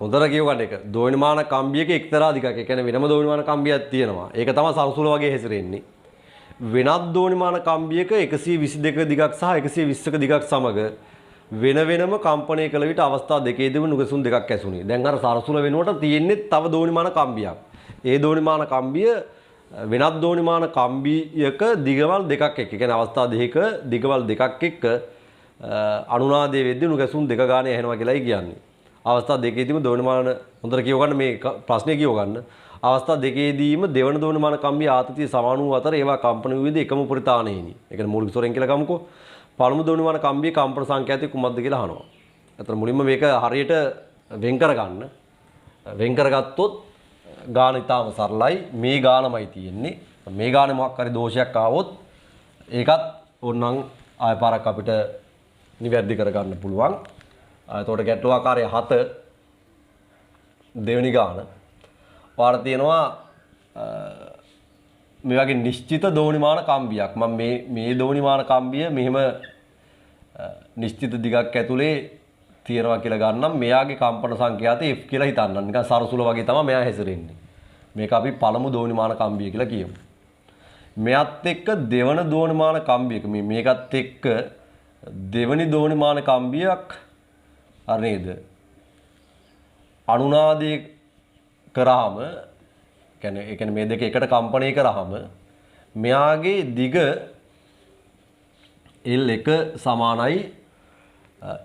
හොඳට කියව ගන්න එක. දෝනිමාන කම්බියක එක්තරා දිගක්. ඒ කියන්නේ වෙනම දෝනිමාන කම්බියක් තියෙනවා. ඒක තමයි සරසුල වගේ හැසිරෙන්නේ. වෙනත් දෝනිමාන කම්බියක 122 දිගක් සහ 120ක දිගක් සමග වෙන වෙනම කම්පණය කළ විට අවස්ථා දෙකේදීම නුගසුම් දෙකක් ඇසුණි. දැන් අර සරසුල වෙනුවට තියෙන්නේ තව දෝනිමාන කම්බියක්. ඒ දෝනිමාන කම්බිය වෙනත් දෝනිමාන කම්බියක දිගවල් දෙකක් එක්ක. ඒ කියන්නේ අවස්ථා දෙකක දිගවල් දෙකක් එක්ක අනුනාදයේ වෙද්දී නුගසුම් දෙක ගානේ ඇහෙනවා කියලායි කියන්නේ. අවස්ථා දෙකේදීම දෝනිමාන හොඳට කියව ගන්න මේ ප්‍රශ්නේ කියව ගන්න. අවස්ථා දෙකේදීම දෙවන දෝනිමාන කම්බිය ආතතිය සමාන වූ අතර ඒවා කම්පන වූයේදී එකම උපරිතාණයෙනි. ඒ කියන්නේ මූලික ස්වරයෙන් කියලා ගමුකෝ. පළමු දෝනිමාන කම්බියේ කම්පන සංඛ්‍යාතය කුමක්ද කියලා අහනවා. අතන මුලින්ම මේක හරියට වෙන් කරගන්න. වෙන් කරගත්තොත් ගාන ඉතාම සරලයි. මේ ගානමයි තියෙන්නේ. මේ ගානේ මොකක් හරි දෝෂයක් ආවොත් ඒකත් ඕනනම් ආය පාරක් අපිට නිවැරදි කරගන්න පුළුවන්. එතකොට ගැටලුවාකාරය 7 දෙවෙනි ගාන. වාර තියෙනවා මේ වගේ නිශ්චිත දෝනිමාන කම්බියක්. මම මේ දෝනිමාන කම්බිය මෙහෙම නිශ්චිත දිගක් ඇතුලේ තියෙනවා කියලා ගන්නම්. මෙයාගේ කම්පන සංඛ්‍යාත F කියලා හිතන්න. නිකන් සරසුල වගේ තමයි මෙයා හැසිරෙන්නේ. මේක අපි පළමු දෝනිමාන කම්බිය කියලා කියමු. මෙයත් එක්ක දෙවන දෝනිමාන කම්බියක මේකත් එක්ක දෙවනි දෝනිමාන කම්බියක් හරි නේද? අනුනාදයේ කරාම කියන්නේ මේ දෙක එකට කම්පණය කරාම මෙයාගේ දිග L1 සමානයි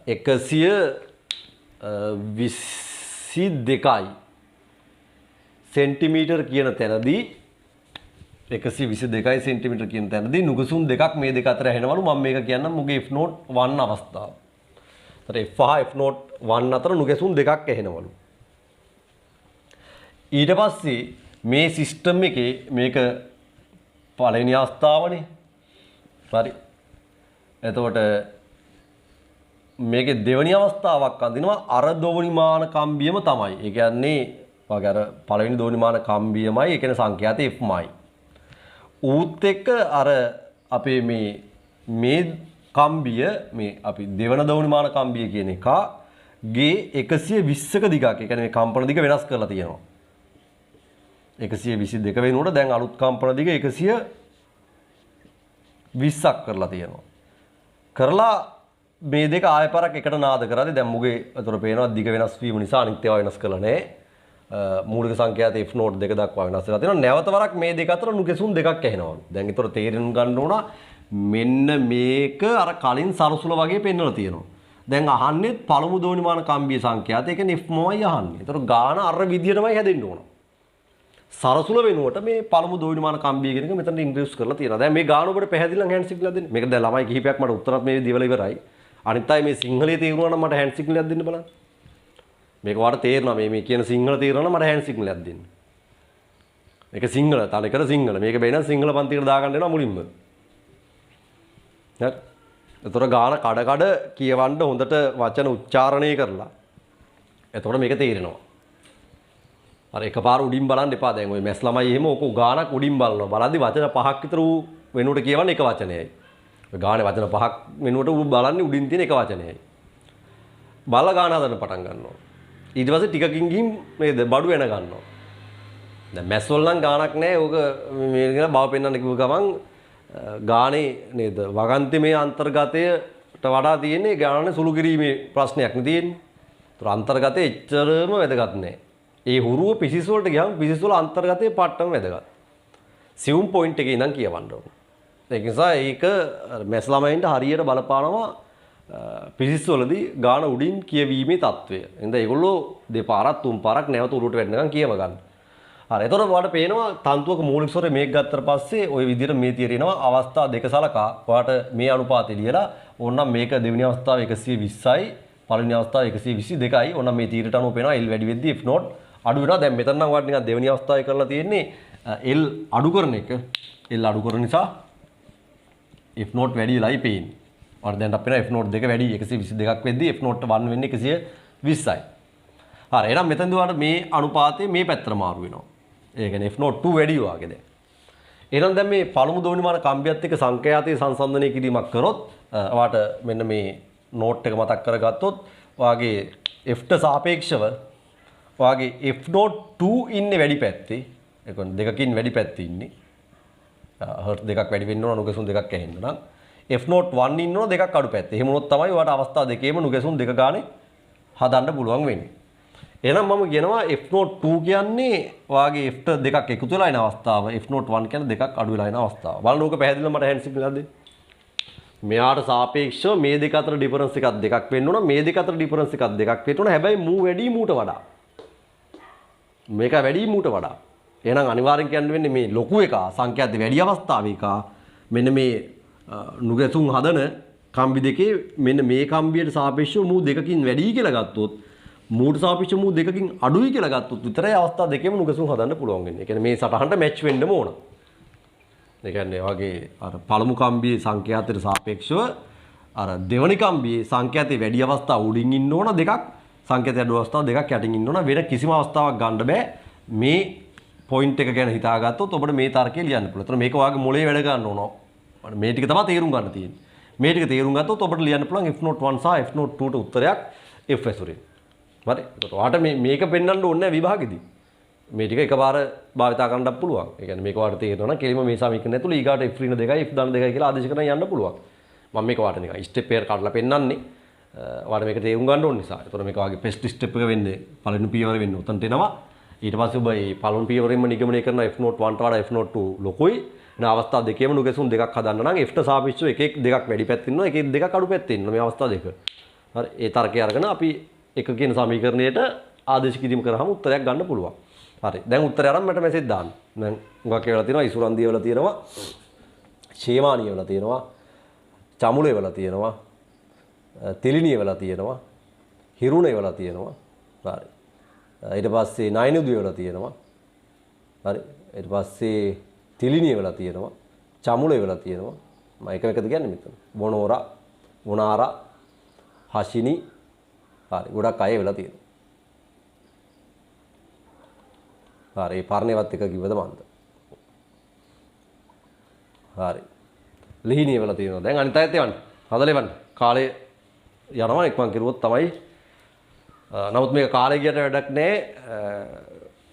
122යි සෙන්ටිමීටර් කියන තැනදී 122යි සෙන්ටිමීටර් කියන තැනදී නුගසුම් දෙකක් මේ දෙක අතර ඇහෙනවලු. මම මේක කියන්නම් මුගේ F note 1 අවස්ථාව. ඒතර F හා F note 1 අතර නුගසුම් දෙකක් ඇහෙනවලු. ඊට පස්සේ මේ සිස්ටම් එකේ මේක පළවෙනි අවස්ථාවනේ. හරි. එතකොට මේකේ දෙවෙනි අවස්ථාවක් අඳිනවා අර දෝනිමාන කම්බියම තමයි. ඒ කියන්නේ වගේ අර පළවෙනි දෝනිමාන කම්බියමයි. ඒ කියන්නේ සංඛ්‍යාත Fමයි. ඌත් එක්ක අර අපේ මේ කම්බිය මේ අපි දෙවන දෝනිමාන කම්බිය කියන එක ගේ 120ක දිගක්. ඒ කියන්නේ මේ කම්පන දිග වෙනස් කරලා තියෙනවා. 122 වෙනුවට දැන් අලුත් කම්පන දිග 120ක් කරලා තියෙනවා. කරලා මේ දෙක ආය පාරක් එකට නාද කරාදී දැන් මුගේ අතර පේනවා දිග වෙනස් වීම නිසා අනිත් ඒවා වෙනස් කරලා නැහැ. මූලික සංඛ්‍යාත F note දෙක දක්වා වෙනස් වෙලා තියෙනවා. නැවත වරක් මේ දෙක අතර නුගසුම් දෙකක් ඇහෙනවලු. දැන් ඒතර තේරෙන්න ගන්න ඕන මෙන්න මේක අර කලින් සරසුල වගේ පෙන්වලා තියෙනවා. දැන් අහන්නේ පළමු දෝනිමාන කම්බිය සංඛ්‍යාත. ඒ කියන්නේ Fමයි අහන්නේ. ඒතර ගාන අර විදියටමයි හැදෙන්න ඕන. සරසුල වෙනුවට මේ පළමු දෝනිමාන කම්බිය කියන එක මෙතන ඉන්ට්‍රොඩියුස් කරලා තියෙනවා. දැන් මේ ගාන ඔබට පැහැදිලිව හෑන්ඩ් සිග්නල් දෙන්න. මේක දැන් ළමයි කිහිපයක් මට උත්තරත් මේ දිවල ඉවරයි. අනිත් අය මේ සිංහලයේ තේරුණා නම් මට හෑන්ඩ් සිග්නල් එකක් දෙන්න බලන්න. මේක වාට තේරෙනවා මේ කියන සිංහල තේරෙනවා නම් මට හෑන්ඩ් සිග්නල් එකක් දෙන්න. මේක සිංහල තනිකර සිංහල. මේක බේන සිංහල පන්තිකට දාගන්න වෙනවා මුලින්ම. හරි. එතකොට ගාන කඩ කියවන්න හොඳට වචන උච්චාරණය කරලා. එතකොට මේක තේරෙනවා. අර එකපාර උඩින් බලන්න එපා. දැන් ওই මැස් ළමයි එහෙම ඔක ගානක් උඩින් බලනවා. බලද්දි වචන 5ක් විතර ඌ වෙනුවට කියවන්නේ එක වචනයයි. ඔය ගානේ වචන 5ක් වෙනුවට ඌ බලන්නේ උඩින් තියෙන එක වචනයයි. බල ගාන හදන්න පටන් ගන්නවා. ඊට පස්සේ ටිකකින් ගිහින් නේද බඩු වෙන ගන්නවා. දැන් මැස් වල නම් ගානක් නැහැ. ඕක මේ කියන බව පෙන්වන්න කිව්ව ගමන් ගානේ නේද වගන්තිමේ අන්තර්ගතයට වඩා තියෙන්නේ ගානනේ සුළු කිරීමේ ප්‍රශ්නයක් නේ තියෙන්නේ. ඒතර අන්තර්ගතේ එච්චරම වැදගත් නැහැ. ඒ හුරුව පිසිස් වලට ගියාම පිසිස් වල අන්තර්ගතයේ පාටම වැදගත්. සිවුම් පොයින්ට් එකේ ඉඳන් කියවන්න ඕන. ඒක නිසා ඒක මැස් ළමයින්ට හරියට බලපානවා පිසිස් වලදී ගාන උඩින් කියවීමේ తත්වය. එහෙනම් ඒගොල්ලෝ දෙපාරක් තුන් පාරක් නැවත උඩට වැටෙනකන් කියව ගන්න. හරි. එතකොට ඔයාලට පේනවා තන්තුවක මූලික ස්වරය මේක ගත්තට පස්සේ ওই විදිහට මේ තියෙනවා අවස්ථා දෙක සලකා ඔයාලට මේ අනුපාතය ලියලා ඕනනම් මේක දෙවෙනි අවස්ථාව 120යි පළවෙනි අවස්ථාව 122යි ඕනනම් මේ තීරයට අනුව පේනවා L වැඩි වෙද්දී if not අඩු වෙනවා. දැන් මෙතන නම් ඔයාලට නිකන් දෙවෙනි අවස්ථාවේ කරලා තියෙන්නේ L අඩු කරන එක. L අඩු කරන නිසා if not වැඩි වෙලයි පේන්නේ. ඔයාලට දැන් අපේන if not දෙක වැඩි 122ක් වෙද්දී if not 1 වෙන්නේ 120යි. හරි. එහෙනම් මෙතනදී ඔයාලට මේ අනුපාතය මේ පැත්තට මාරු වෙනවා. ඒ කියන්නේ if not 2 වැඩි වාගේ දැන්. එහෙනම් දැන් මේ පළමු දෙවෙනි මාන කම්බියත් එක්ක සංඛ්‍යාතයේ සංසන්දනය කිරීමක් කරොත් ඔයාලට මෙන්න මේ නෝට් එක මතක් කරගත්තොත් ඔයාගේ f ට සාපේක්ෂව ඔයාගේ f not 2 ඉන්නේ වැඩි පැත්තේ. ඒ කියන්නේ දෙකකින් වැඩි පැත්තේ ඉන්නේ. හර්ට් දෙකක් වැඩි වෙන්න ඕන නුගසුන් දෙකක් ඇහෙන්න නම් f not 1 ඉන්න ඕන දෙකක් අඩු පැත්තේ. එහෙම වුණොත් තමයි ඔයාලට අවස්ථා දෙකේම නුගසුන් දෙක ගානේ හදන්න පුළුවන් වෙන්නේ. එහෙනම් මම කියනවා f not 2 කියන්නේ ඔයාගේ f ට දෙකක් එකතු වෙලා ඉන අවස්ථාව. f not 1 කියන්නේ දෙකක් අඩු වෙලා ඉන අවස්ථාව. බලන්න ඕක පැහැදිලිව මට හෑන්ඩ් සිග්නල් දෙන්න. මෙයාට සාපේක්ෂව මේ දෙක අතර ඩිෆරන්ස් එකක් දෙකක් වෙන්න ඕන. මේ දෙක අතර ඩිෆරන්ස් එකක් දෙකක් වෙන්න ඕන. හැබැයි මූ වැඩි මූට වඩා. මේක වැඩි මූට වඩා. එහෙනම් අනිවාර්යෙන් කියන්න වෙන්නේ මේ ලොකු එක සංඛ්‍යාත වැඩි අවස්ථාවේ එක මෙන්න මේ නුගසුන් හදන කම්බි දෙකේ මෙන්න මේ කම්බියට සාපේක්ෂව මූ දෙකකින් වැඩි කියලා ගත්තොත් මූට සාපේක්ෂව මූ දෙකකින් අඩුයි කියලා ගත්තොත් විතරයි අවස්ථා දෙකේම නුගසුන් හදන්න පුළුවන් වෙන්නේ. ඒ කියන්නේ මේ සටහනට මැච් වෙන්නම ඕන. ඒ කියන්නේ වගේ අර පළමු කම්බියේ සංඛ්‍යාතයට සාපේක්ෂව අර දෙවනි කම්බියේ සංඛ්‍යාතයේ වැඩි අවස්ථා උඩින් ඉන්න ඕන දෙකක් සංඛ්‍යාතයේ අඩු අවස්ථා දෙකක් යටින් ඉන්න ඕන. වෙන කිසිම අවස්ථාවක් ගන්න බෑ. මේ පොයින්ට් එක ගැන හිතාගත්තොත් ඔබට මේ තර්කය ලියන්න පුළුවන්. ඒතර මේක වාගේ මොලේ වැඩ ගන්න ඕන. මේ ටික තමයි තේරුම් ගන්න තියෙන්නේ. මේ ටික තේරුම් ගත්තොත් ඔබට ලියන්න පුළුවන් if not 1 සහ if not 2 ට උත්තරයක් f ඇසුරින්. හරි. ඒකට ඔයාට මේක පෙන්වන්න ඕනේ නැහැ විභාගෙදී. මේ ටික එකපාර භාවිතා කරන්නත් පුළුවන්. ඒ කියන්නේ මේක ඔයාට තේරෙනවා නම් කෙලිම මේ සමීකරණ ඇතුළේ ඊගාට f ඍණ 2යි f ධන 2යි කියලා ආදේශ කරගෙන යන්න පුළුවන්. මම මේක ඔයාට නිකන් ස්ටෙප් එකකට කඩලා පෙන්නන්නේ. ඔයාට මේක තේරුම් ගන්න ඕන නිසා. ඒතකොට මේක වාගේ ෆස්ට් ස්ටෙප් එක වෙන්නේ පළවෙනි පියවර වෙන්නේ උතන්ට එනවා. ඊට පස්සේ ඔබ මේ පළවෙනි පියවරෙන්ම නිගමනය කරන f not 1 ට වඩා f not 2 ලොකුයි. එන අවස්ථා දෙකේම නුගසුන් දෙකක් හදන්න නම් f ට සාපේක්ෂව එක දෙකක් වැඩි පැත්තේ ඉන්නවා එක දෙකක් අඩු පැත්තේ ඉන්නවා මේ අවස්ථා දෙක. හරි. ඒ තර්කය අරගෙන අපි එක කියන සමීකරණයට ආදේශ කිරීම කරාම උත්තරයක් ගන්න පුළුවන්. හරි. දැන් උත්තරය අරන් මට මෙසේජ් දාන්න. දැන් උගක් ඒවලා තියෙනවා ඉසුරන්දිය වල තියෙනවා. ෂේමානිය වල තියෙනවා. චමුලේ වල තියෙනවා. තෙලිනිය වල තියෙනවා. හිරුණේ වල තියෙනවා. හරි. ඊට පස්සේ නයිනුදිය වල තියෙනවා. හරි. ඊට පස්සේ තෙලිනිය වල තියෙනවා. චමුලේ වල තියෙනවා. මම එක එකද කියන්නේ මෙතන. බොනෝරා, මොනාරා, හෂිනි. හරි. ගොඩක් අය වෙලා තියෙනවා. හරි. ඒ පර්ණේවත් එක කිව්වද මන්ද? හරි. ලිහිණිය වල තියෙනවා. දැන් අනිත් අයත් එවන්න. හදලා එවන්න. කාලය යනවා ඉක්මන් කෙරුවොත් තමයි. නමුත් මේක කාලය ගියට වැඩක් නැහැ.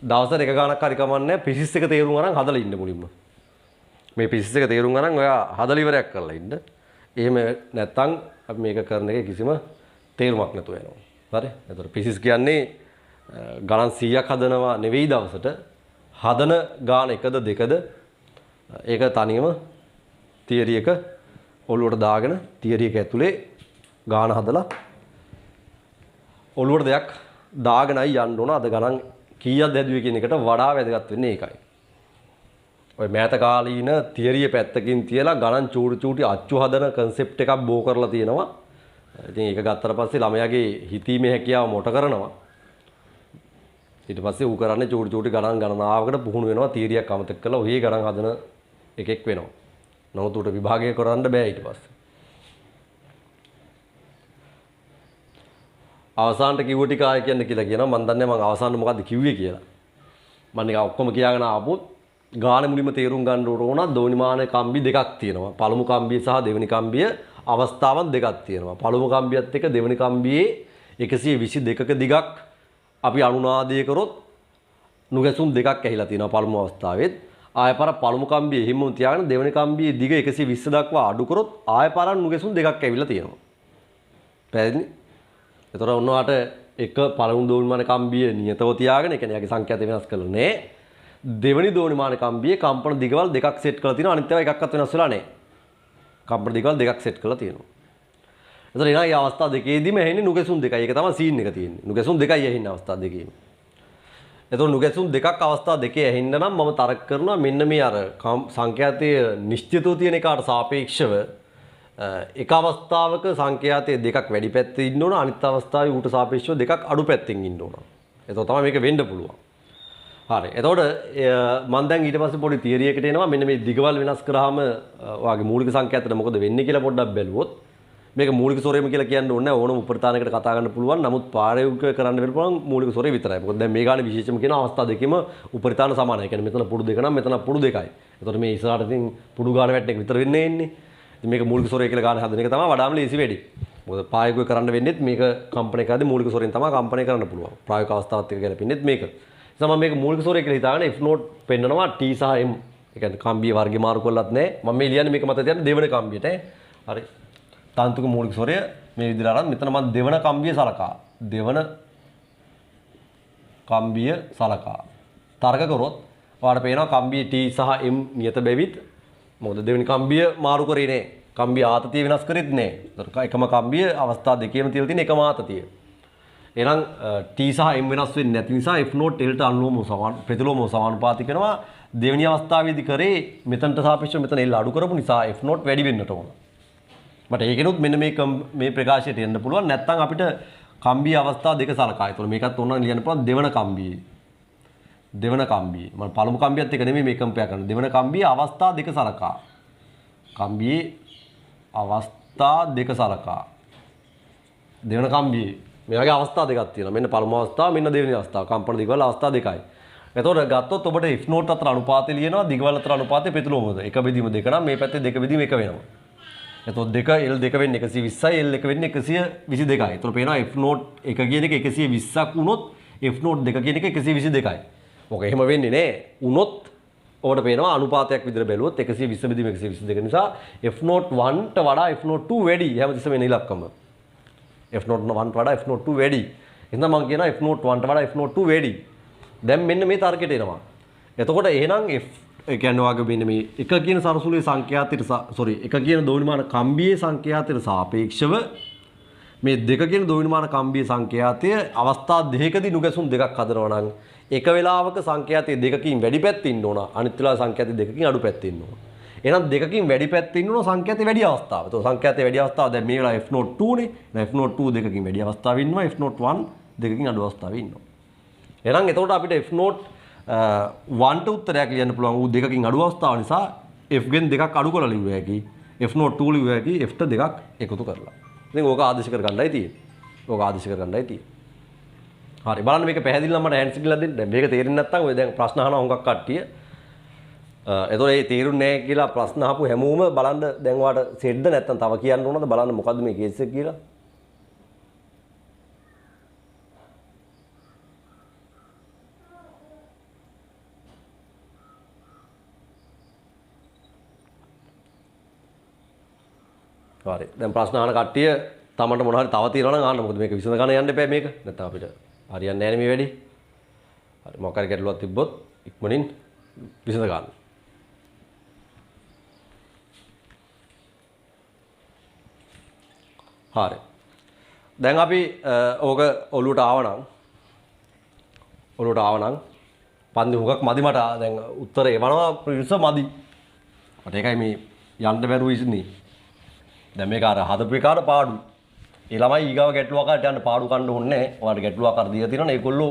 දවසට එක ගානක් හරි කමන්නේ පිසිස් එක තේරුම් අරන් හදලා ඉන්න මුලින්ම. මේ පිසිස් එක තේරුම් අරන් ඔයා හදලා ඉවරයක් කරලා ඉන්න. එහෙම නැත්නම් අපි මේක කරන එකේ කිසිම තේරුමක් නැතුව යනවා. හරි? එතකොට පිසිස් කියන්නේ ගණන් 100ක් හදනවා නෙවෙයි දවසට. හදන ගාන එකද දෙකද ඒක තනියම තියරි එක ඔළුවට දාගෙන තියරි එක ඇතුලේ ගාන හදලා ඔළුවට දෙයක් දාගෙනයි යන්න ඕන. අද ගණන් කීයක්ද හැදුවේ කියන එකට වඩා වැදගත් වෙන්නේ ඒකයි. ඔය මෑත කාලීන තියරිය පැත්තකින් තියලා ගණන් චූටි අච්චු හදන concept එකක් බෝ කරලා තියෙනවා. ඉතින් ඒක ගත්තට පස්සේ ළමයාගේ හිතීමේ හැකියාව මොට කරනවා. ඊට පස්සේ ඌ කරන්නේ චූටි ගණන් ගණනාවකට පුහුණු වෙනවා තියරියක් අමතක කරලා ඔහේ ගණන් හදන එකෙක් වෙනවා. නමුත් ඌට විභාගය කරන්න බෑ ඊට පස්සේ. අවසානට කිව්ව ටික ආයෙ කියන්න කියලා කියනවා. මම දන්නේ මම අවසානට මොකද්ද කිව්වේ කියලා. මම නිකන් ඔක්කොම කියාගෙන ආපොත් ගානේ මුලින්ම තේරුම් ගන්න ඕන දෝනිමාන කම්බි දෙකක් තියෙනවා. පළමු කම්බිය සහ දෙවෙනි කම්බිය අවස්ථාවන් දෙකක් තියෙනවා. පළමු කම්බියත් එක්ක දෙවෙනි කම්බියේ 122ක දිගක් අපි අනුනාදය කරොත් නුගැසුම් දෙකක් ඇහිලා තියෙනවා පළමු අවස්ථාවේත්. ආයෙ පාර පළමු කම්බියේ හිම්මම තියාගෙන දෙවෙනි කම්බියේ දිග 120 දක්වා අඩු කරොත් ආයෙ පාර නුගැසුම් දෙකක් ඇවිල්ලා තියෙනවා. පැහැදිලි? එතකොට ඔන්නවාට එක පළමු දෝනිමාන කම්බිය නියතව තියාගෙන ඒ කියන්නේ යාගේ සංඛ්‍යාත වෙනස් කරලා නැහැ. දෙවෙනි දෝනිමාන කම්බියේ කම්පන දිගවල් දෙකක් සෙට් කරලා තියෙනවා. අනිත් ඒවා එකක්වත් වෙනස් වෙලා නැහැ. කම්පන දිගවල් දෙකක් සෙට් කරලා තියෙනවා. එතකොට එනවා මේ අවස්ථා දෙකේදීම ඇහෙන්නේ නුගැසුම් දෙකයි. ඒක තමයි සීන් එක තියෙන්නේ. නුගැසුම් දෙකයි ඇහෙන්නේ අවස්ථා දෙකේම. එතකොට නුගැසුම් දෙකක් අවස්ථා දෙකේ ඇහෙන්න නම් මම තරක කරනවා මෙන්න මේ අර සංඛ්‍යාතයේ නිශ්චිතව තියෙන එකට සාපේක්ෂව එක අවස්ථාවක සංඛ්‍යාතයේ දෙකක් වැඩි පැත්තේ ඉන්න ඕන අනිත් අවස්ථාවේ ඌට සාපේක්ෂව දෙකක් අඩු පැත්තෙන් ඉන්න ඕන. එතකොට තමයි මේක වෙන්න පුළුවන්. හරි. එතකොට මම දැන් ඊට පස්සේ පොඩි තියරි එකකට එනවා මෙන්න මේ දිගවල් වෙනස් කරාම ඔයාගේ මූලික සංඛ්‍යාතයට මොකද වෙන්නේ කියලා පොඩ්ඩක් බැලුවොත් මේක මූලික ස්වරයම කියලා කියන්න ඕනේ නැහැ ඕනම උපරිතානයකට කතා කරන්න පුළුවන්. නමුත් ප්‍රායෝගිකව කරන්න වෙන පුළුවන් මූලික ස්වරය විතරයි. මොකද දැන් මේ ගානේ විශේෂම කියන අවස්ථා දෙකෙම උපරිතාන සමානයි. ඒ කියන්නේ මෙතන පුඩු දෙක නම් මෙතන පුඩු දෙකයි. එතකොට මේ ඉස්සරහට ඉතින් පුඩු ගාන වැටෙන එක විතර වෙන්නේ ඉන්නේ. ඉතින් මේක මූලික ස්වරය කියලා ගාන හදන එක තමයි වඩාම ලේසි වෙඩි. මොකද ප්‍රායෝගිකව කරන්න වෙන්නේත් මේක කම්පන එකදී මූලික ස්වරයෙන් තමයි කම්පණය කරන්න පුළුවන්. ප්‍රායෝගික අවස්ථාවත් එක්ක ගැලපෙන්නේත් මේක. මම මේක මූලික ස්වරය කියලා හිතාගෙන F note පෙන්නනවා T සහ M. ඒ කියන්නේ කම්බිය වර්ගය මාරු කරලත් නැහැ. මම මේ ලියන්නේ මේක මත තියන්නේ දෙවන කම්බියට හරි. තාන්ත්‍රික මූලික ස්වරය මේ විදිහට අරන් මෙතන මම දෙවන කම්බිය සලකා. දෙවන කම්බිය සලකා. තර්ක කරොත් ඔයාලට පේනවා කම්බිය T සහ M නියත බැවිත් මොකද දෙවෙනි කම්බිය මාරු කරේ නැහැ. කම්බිය ආතතිය වෙනස් කරෙත් නැහැ. එකම කම්බිය අවස්ථා දෙකේම තියලා තියෙන එකම ආතතිය. එහෙනම් T සහ M වෙනස් වෙන්නේ නැති නිසා F note L ට අනුලෝමව සමාන ප්‍රතිලෝමව සමානුපාතික වෙනවා. දෙවෙනි අවස්ථාවේදී කරේ මෙතනට සාපේක්ෂව මෙතන L අඩු කරපු නිසා F note වැඩි වෙන්නට ඕන. මට ඒකෙනුත් මෙන්න මේ ප්‍රකාශයට එන්න පුළුවන්. නැත්නම් අපිට කම්බිය අවස්ථා දෙක සලකා. ඒතකොට මේකත් ඕන ලියන්න පුළුවන් දෙවන කම්බියේ. දෙවන කම්බියේ. මම පළමු කම්බියත් එක නෙමෙයි මේ කම්පයා කරන්නේ. දෙවන කම්බියේ අවස්ථා දෙක සලකා. කම්බියේ අවස්ථා දෙක සලකා. දෙවන කම්බියේ මේ වගේ අවස්ථා දෙකක් තියෙනවා. මෙන්න පළමු අවස්ථාව, මෙන්න දෙවෙනි අවස්ථාව. කම්පන දිගවල අවස්ථා දෙකයි. එතකොට ගත්තොත් ඔබට F note අතර අනුපාතය ලියනවා දිගවල අතර අනුපාතය ප්‍රතිලෝමද. එක බෙදීම දෙක නම් මේ පැත්තේ දෙක බෙදීම එක වෙනවා. එතකොට දෙක L දෙක වෙන්නේ 120යි L එක වෙන්නේ 122යි. එතකොට පේනවා F note එක කියන එක 120ක් වුණොත් F note දෙක කියන එක 122යි. මොකද එහෙම වෙන්නේ නෑ. වුණොත් ඔබට පේනවා අනුපාතයක් විදිහට බැලුවොත් 120 බෙදීම 122 නිසා F note 1ට වඩා F note 2 වැඩි. හැමතිස්සෙම එන ඉලක්කම. F note 1ට වඩා F note 2 වැඩි. එහෙනම් මම කියනවා F note 1ට වඩා F note 2 වැඩි. දැන් මෙන්න මේ තර්කයට එනවා. එතකොට එහෙනම් F ඒ කියන්නේ වාගේ මෙන්න මේ එක කියන සරසුලේ සංඛ්‍යාතයට එක කියන දෝනිමාන කම්බියේ සංඛ්‍යාතයට සාපේක්ෂව මේ දෙක කියන දෝනිමාන කම්බියේ සංඛ්‍යාතය අවස්ථා දෙකකදී නුගැසුම් දෙකක් හදනවා නම් එක වෙලාවක සංඛ්‍යාතයේ දෙකකින් වැඩි පැත්තේ ඉන්න ඕන අනිත් වෙලාව සංඛ්‍යාතයේ දෙකකින් අඩු පැත්තේ ඉන්න ඕන. එහෙනම් දෙකකින් වැඩි පැත්තේ ඉන්න ඕන සංඛ්‍යාතයේ වැඩි අවස්ථාව. ඒතකොට සංඛ්‍යාතයේ වැඩි අවස්ථාව දැන් මේ වෙලාව F note 2 නේ. F note 2 දෙකකින් වැඩි අවස්ථාවෙ ඉන්නවා. F note 1 දෙකකින් අඩු අවස්ථාවෙ ඉන්නවා. එහෙනම් එතකොට අපිට F note 1ට උත්තරයක් ලියන්න පුළුවන්. ඌ දෙකකින් අඩු අවස්ථාව නිසා F ගෙන් දෙකක් අඩු කරලා ලිව්ව හැකි. F note 2 ලිව්ව හැකි F ට දෙකක් එකතු කරලා. ඉතින් ඕක ආදේශ කරගන්නයි තියෙන්නේ. ඕක ආදේශ කරගන්නයි තියෙන්නේ. හරි බලන්න මේක පැහැදිලි නම් මට හෑන්ඩ් සිග්නල් දෙන්න. දැන් මේක තේරෙන්නේ නැත්නම් ඔය දැන් ප්‍රශ්න අහනවා හුඟක් කට්ටිය. එතකොට ඒ තේරුන්නේ නැහැ කියලා ප්‍රශ්න අහපු හැමෝම බලන්න දැන් ඔයාලට සෙට්ද නැත්නම් තව කියන්න ඕනද බලන්න මොකද්ද මේ කේස් එක කියලා. හරි දැන් ප්‍රශ්න අහන කට්ටිය තමන්ට මොනවා හරි තව තියෙනවා නම් අහන්න. මොකද මේක විසඳ ගන්න යන්න එපා මේක. නැත්නම් අපිට හරියන්නේ නැහැ නේ මේ වැඩි. හරි මොකක් හරි ගැටලුවක් තිබ්බොත් ඉක්මනින් විසඳ ගන්න. හරි. දැන් අපි ඕක ඔලුවට ආවනම් පන්දි හුඟක් මදි මට දැන් උත්තරේ එවනවා ප්‍රවිස මදි. මට ඒකයි මේ යන්න බැරුව ඉන්නේ. දැන් මේක අර හදපු එකාට පාඩු. ඒ ළමයි ඊගාව ගැටලුව ආකාරයට යන්න පාඩු කන්න ඕනේ නැහැ. ඔයාලට ගැටලුව ආකාර දීලා තියෙනවනේ ඒගොල්ලෝ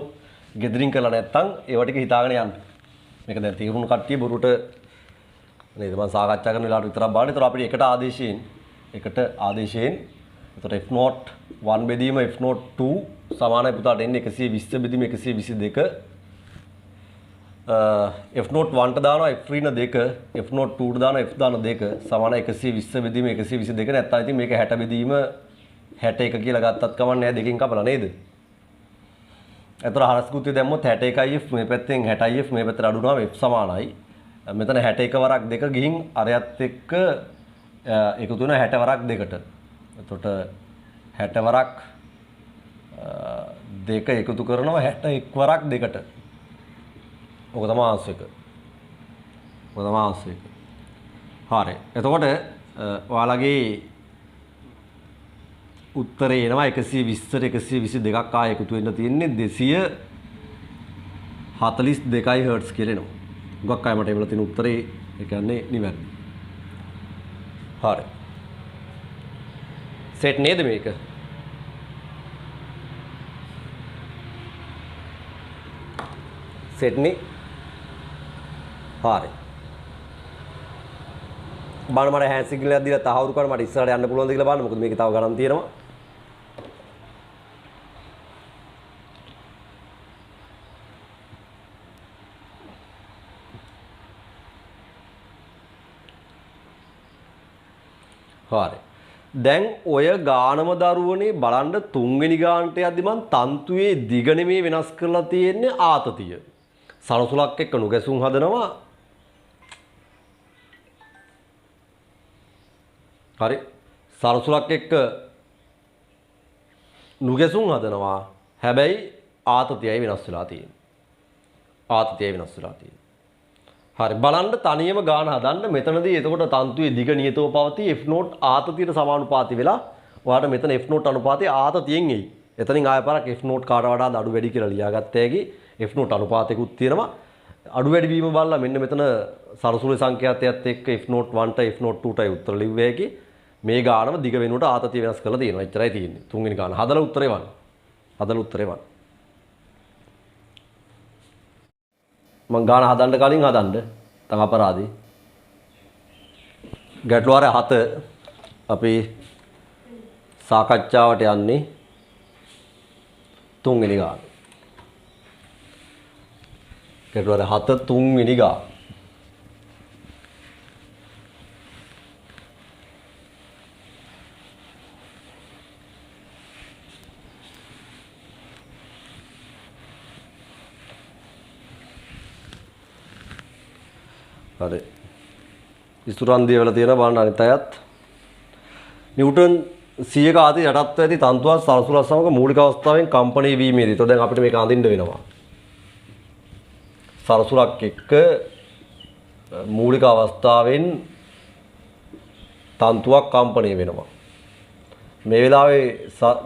ගෙදරින් කරලා නැත්තම් ඒව ටික හිතාගෙන යන්න. මේක දැන් තීරුණු කට්ටිය බොරුට නේද මම සාකච්ඡා කරන වෙලාවට විතරක් බලන්න. ඒතර අපිට එකට ආදේශයෙන් එතකොට F note 1 බෙදීම F note 2 සමානයි පුතාට එන්නේ 120 බෙදීම 122 F note 1ට දානවා F ඍණ 2 F note 2ට දානවා F දාන 2 සමානයි 120 බෙදීම 122 නැත්නම් ඉතින් මේක 60 බෙදීම 61 කියලා ගත්තත් කමක් නැහැ දෙකෙන් කපලා නේද? එතකොට හරස්කුත්තිය දැම්මොත් 61 F මේ පැත්තෙන් 60 F මේ පැත්තට අඩු වුණාම F සමානයි. මෙතන 61 වරක් දෙක ගිහින් අරයත් එක්ක එකතු වෙන 60 වරක් දෙකට. එතකොට 60 වරක් දෙක එකතු කරනවා 61 වරක් දෙකට. ඔක තමයි ආන්සර් එක. හරි. එතකොට ඔයාලගේ උත්තරේ එනවා 120ට 122ක් ආයෙ එකතු වෙන්න තියෙන්නේ 240යි. 42යි හර්ට්ස් කියලා එනවා. ගොක්ක අය මට එවලා තියෙන උත්තරේ ඒ කියන්නේ නිවැරදි. හරි. සෙට් නේද මේක? සෙට් නේ. හරි. බලන්න මට හෑන්ඩ් සිග්නල් එකක් දීලා තහවුරු කරන්න මට ඉස්සරහට යන්න පුළුවන්ද කියලා බලන්න. මොකද මේකේ තව ගණන් තියෙනවා. හරි. දැන් ඔය ගානම දරුවනේ බලන්න තුන්වෙනි ගානට යද්දි මං තන්තුවේ දිග නෙමේ වෙනස් කරලා තියෙන්නේ ආතතිය. සරසුලක් එක්ක නුගැසුම් හදනවා. හරි. සරසුලක් එක්ක නුගැසුම් හදනවා. හැබැයි ආතතියයි වෙනස් වෙලා තියෙන්නේ. ආතතියයි වෙනස් වෙලා තියෙන්නේ. හරි බලන්න තනියම ගාන හදන්න මෙතනදී එතකොට තන්තුවේ දිග නියතව පවතී F නෝට් ආතතියට සමානුපාතී වෙලා ඔයාලට මෙතන F නෝට් අනුපාතය ආතතියෙන් එයි. එතනින් ආය පාරක් F නෝට් කාට වඩාද අඩු වැඩි කියලා ලියාගත්ත හැකි F නෝට් අනුපාතයකුත් තියෙනවා. අඩු වැඩි වීම බලලා මෙන්න මෙතන සරසුලේ සංඛ්‍යාතයත් එක්ක F නෝට් 1ට F නෝට් 2ටයි උත්තර ලිව්ව හැකි. මේ ගානම දිග වෙනුවට ආතතිය වෙනස් කරලා තියෙනවා. එච්චරයි තියෙන්නේ. තුන්වෙනි ගාන. හදලා උත්තරේ වань. හදලා උත්තරේ වань. මං ගාන හදන්න කලින් හදන්න තම අපරාධී ගැටළු අර 7 අපි සාකච්ඡාවට යන්නේ තුන්වෙනි ගාන ගැටළු අර 7 තුන්වෙනි ගාන හරි ඉස්තුරන් දියවල තියෙන බලන්න අනිත් අයත් නිව්ටන් 100ක ආදී යටත්ව ඇති තන්තුවක් සරසුලක් සමග මූලික අවස්ථාවෙන් කම්පණය වීමේදී. එතකොට දැන් අපිට මේක අඳින්න වෙනවා. සරසුලක් එක්ක මූලික අවස්ථාවෙන් තන්තුවක් කම්පණය වෙනවා. මේ වෙලාවේ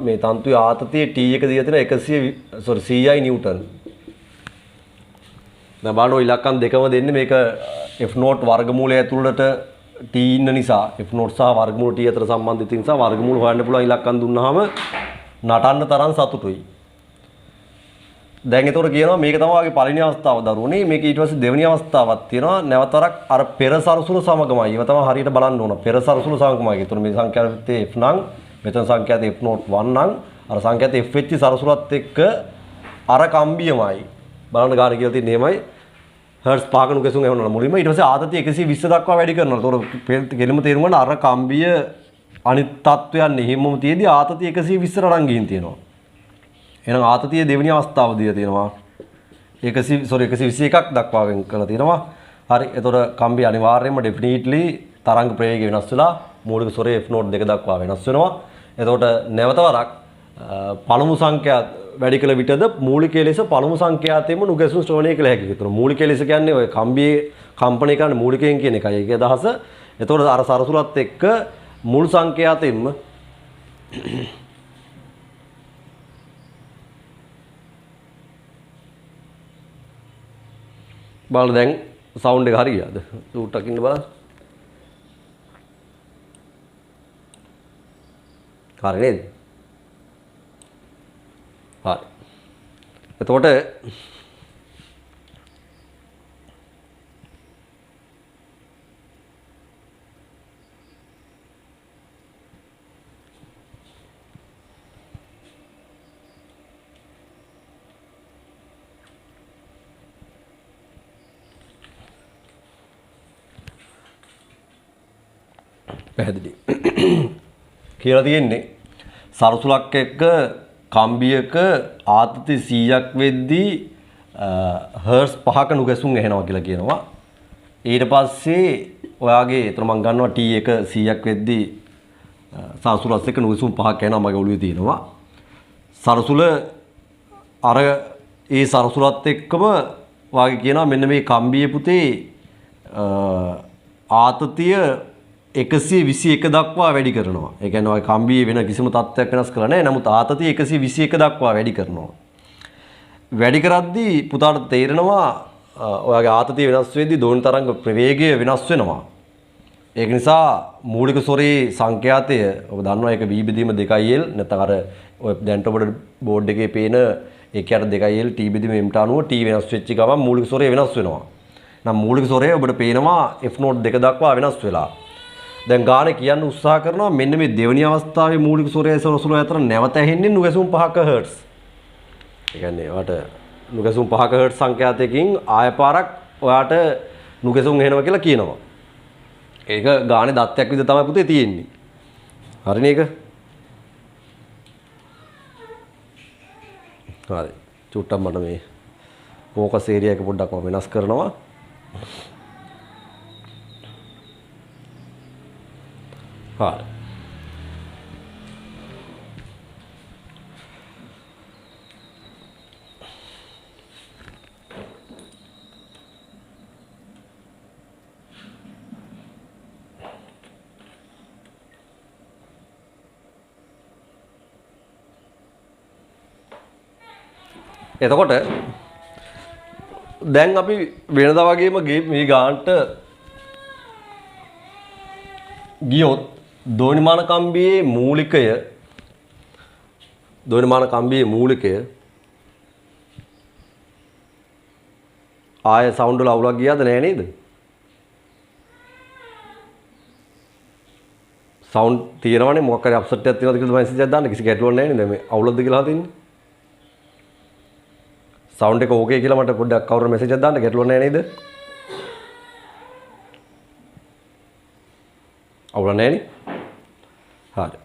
මේ තන්තුවේ ආතතිය T එක දිග තියෙන 100යි නිව්ටන්. දැන් බලන්න ඔය ඉලක්කම් දෙකම දෙන්නේ මේක F නෝට් වර්ගමූලය ඇතුළට T ඉන්න නිසා F නෝට් සහ වර්ගමූල T අතර සම්බන්ධිත නිසා වර්ගමූල හොයන්න පුළුවන් ඉලක්කම් දුන්නාම නටන්න තරම් සතුටුයි. දැන් ඒතකොට කියනවා මේක තමයි වගේ පළවෙනි අවස්ථාව දරුවනේ. මේක ඊට පස්සේ දෙවෙනි අවස්ථාවක් තියෙනවා. නැවතරක් අර පෙර සරසුල සමගමයි. ඒව තමයි හරියට බලන්න ඕන. පෙර සරසුල සමගමයි. ඒතකොට මේ සංඛ්‍යාතයේ F නම් මෙතන සංඛ්‍යාතයේ F නෝට් 1 නම් අර සංඛ්‍යාතයේ F වෙච්ච සරසුලත් එක්ක අර කම්බියමයි. බලන්න ගාන කියලා තියෙන්නේ එහෙමයි. හර්ට්ස් 5ක නුගැසුම් එවනවා මුලින්ම ඊට පස්සේ ආතතිය 120 දක්වා වැඩි කරනවා. ඒතකොට කෙලිම තේරුම් ගන්න අර කම්බිය අනිත් තත්වයන් එහෙමම තියදී ආතතිය 120ට අරන් ගිහින් තියෙනවා. එහෙනම් ආතතිය දෙවෙනි අවස්ථාවදී තියෙනවා 121ක් දක්වා වෙන් කරලා තියෙනවා. හරි. ඒතකොට කම්බිය අනිවාර්යයෙන්ම ඩෙෆිනිට්ලි තරංග ප්‍රවේගය වෙනස් වෙලා මූලික ස්වරයේ F නෝට් 2 දක්වා වෙනස් වෙනවා. එතකොට නැවත වරක් පළමු සංඛ්‍යාත වැඩි කළ විටද මූලිකයේ ලෙස පළමු සංඛ්‍යාතයෙන්ම නුගැසුම් ශ්‍රවණය කළ හැකියි. ඒතර මූලිකයේ ලෙස කියන්නේ ඔය කම්බියේ කම්පණය කරන මූලිකයෙන් කියන එකයි. ඒකේ අදහස. එතකොට අර සරසුලත් එක්ක මුල් සංඛ්‍යාතයෙන්ම බලන්න දැන් සවුන්ඩ් එක හරියද? චූට්ටක් ඉන්න බලන්න. හරි නේද? හරි. එතකොට පැහැදිලි. කියලා තියෙන්නේ සරසුලක් එක්ක කම්බියක ආතති 100ක් වෙද්දී හර්ට්ස් 5ක නුගැසුම් එනවා කියලා කියනවා. ඊට පස්සේ ඔයාගේ එතන මම ගන්නවා T එක 100ක් වෙද්දී සරසුලත් එක්ක නුගැසුම් 5ක් එනවා මගේ ඔළුවේ තියෙනවා. සරසුල අර ඒ සරසුලත් එක්කම වාගේ කියනවා මෙන්න මේ කම්බියේ පුතේ ආතතිය 121 දක්වා වැඩි කරනවා. ඒ කියන්නේ ඔය කම්බියේ වෙන කිසිම තත්ත්වයක් වෙනස් කරලා නැහැ. නමුත් ආතතිය 121 දක්වා වැඩි කරනවා. වැඩි කරද්දී පුතාට තේරෙනවා ඔයාගේ ආතතිය වෙනස් වෙද්දී දෝණි තරංග ප්‍රවේගය වෙනස් වෙනවා. ඒක නිසා මූලික ස්වරයේ සංඛ්‍යාතය ඔබ දන්නවා ඒක v බෙදීම 2l නැත්නම් අර ඔය දැන්ට ඔබට බෝඩ් එකේ පේන ඒකයට 2l t බෙදීම m ට අනුව t වෙනස් වෙච්ච ගමන් මූලික ස්වරය වෙනස් වෙනවා. නම් මූලික ස්වරය ඔබට පේනවා f නෝට් 2 දක්වා වෙනස් වෙලා. දැන් ගානේ කියන්න උත්සාහ කරනවා මෙන්න මේ දෙවෙනි අවස්ථාවේ මූලික ස්වරය සලසුල අතර නැවත ඇහෙන්නේ නුගැසුම් 5ක හර්ට්ස්. ඒ කියන්නේ ඔයාට නුගැසුම් 5ක හර්ට්ස් සංඛ්‍යාතයකින් ආය පාරක් ඔයාට නුගැසුම් එනවා කියලා කියනවා. ඒක ගානේ දත්තයක් විදිහට තමයි පුතේ තියෙන්නේ. හරිනේ ඒක? හරි. චුට්ටක් මට මේ ફોකස් ඒරියා එක පොඩ්ඩක් මම වෙනස් කරනවා. හරි. එතකොට දැන් අපි වෙනදා වගේම මේ ගානට ගියොත් දෝනිමාන කම්බියේ මූලිකය ආය සවුන්ඩ් වල අවුලක් ගියාද නෑ නේද? සවුන්ඩ් තියෙනවනේ මොකක් හරි අප්සෙට් එකක් තියෙනවද කියලා මැසේජ් එකක් දාන්න කිසි ගැටලුවක් නෑ නේද? මේ අවුලක්ද කියලා හිතින්නේ. සවුන්ඩ් එක ඕකේ කියලා මට පොඩ්ඩක් කවුරු මැසේජ් එකක් දාන්න ගැටලුවක් නෑ නේද? අවුල නෑනේ. හරි.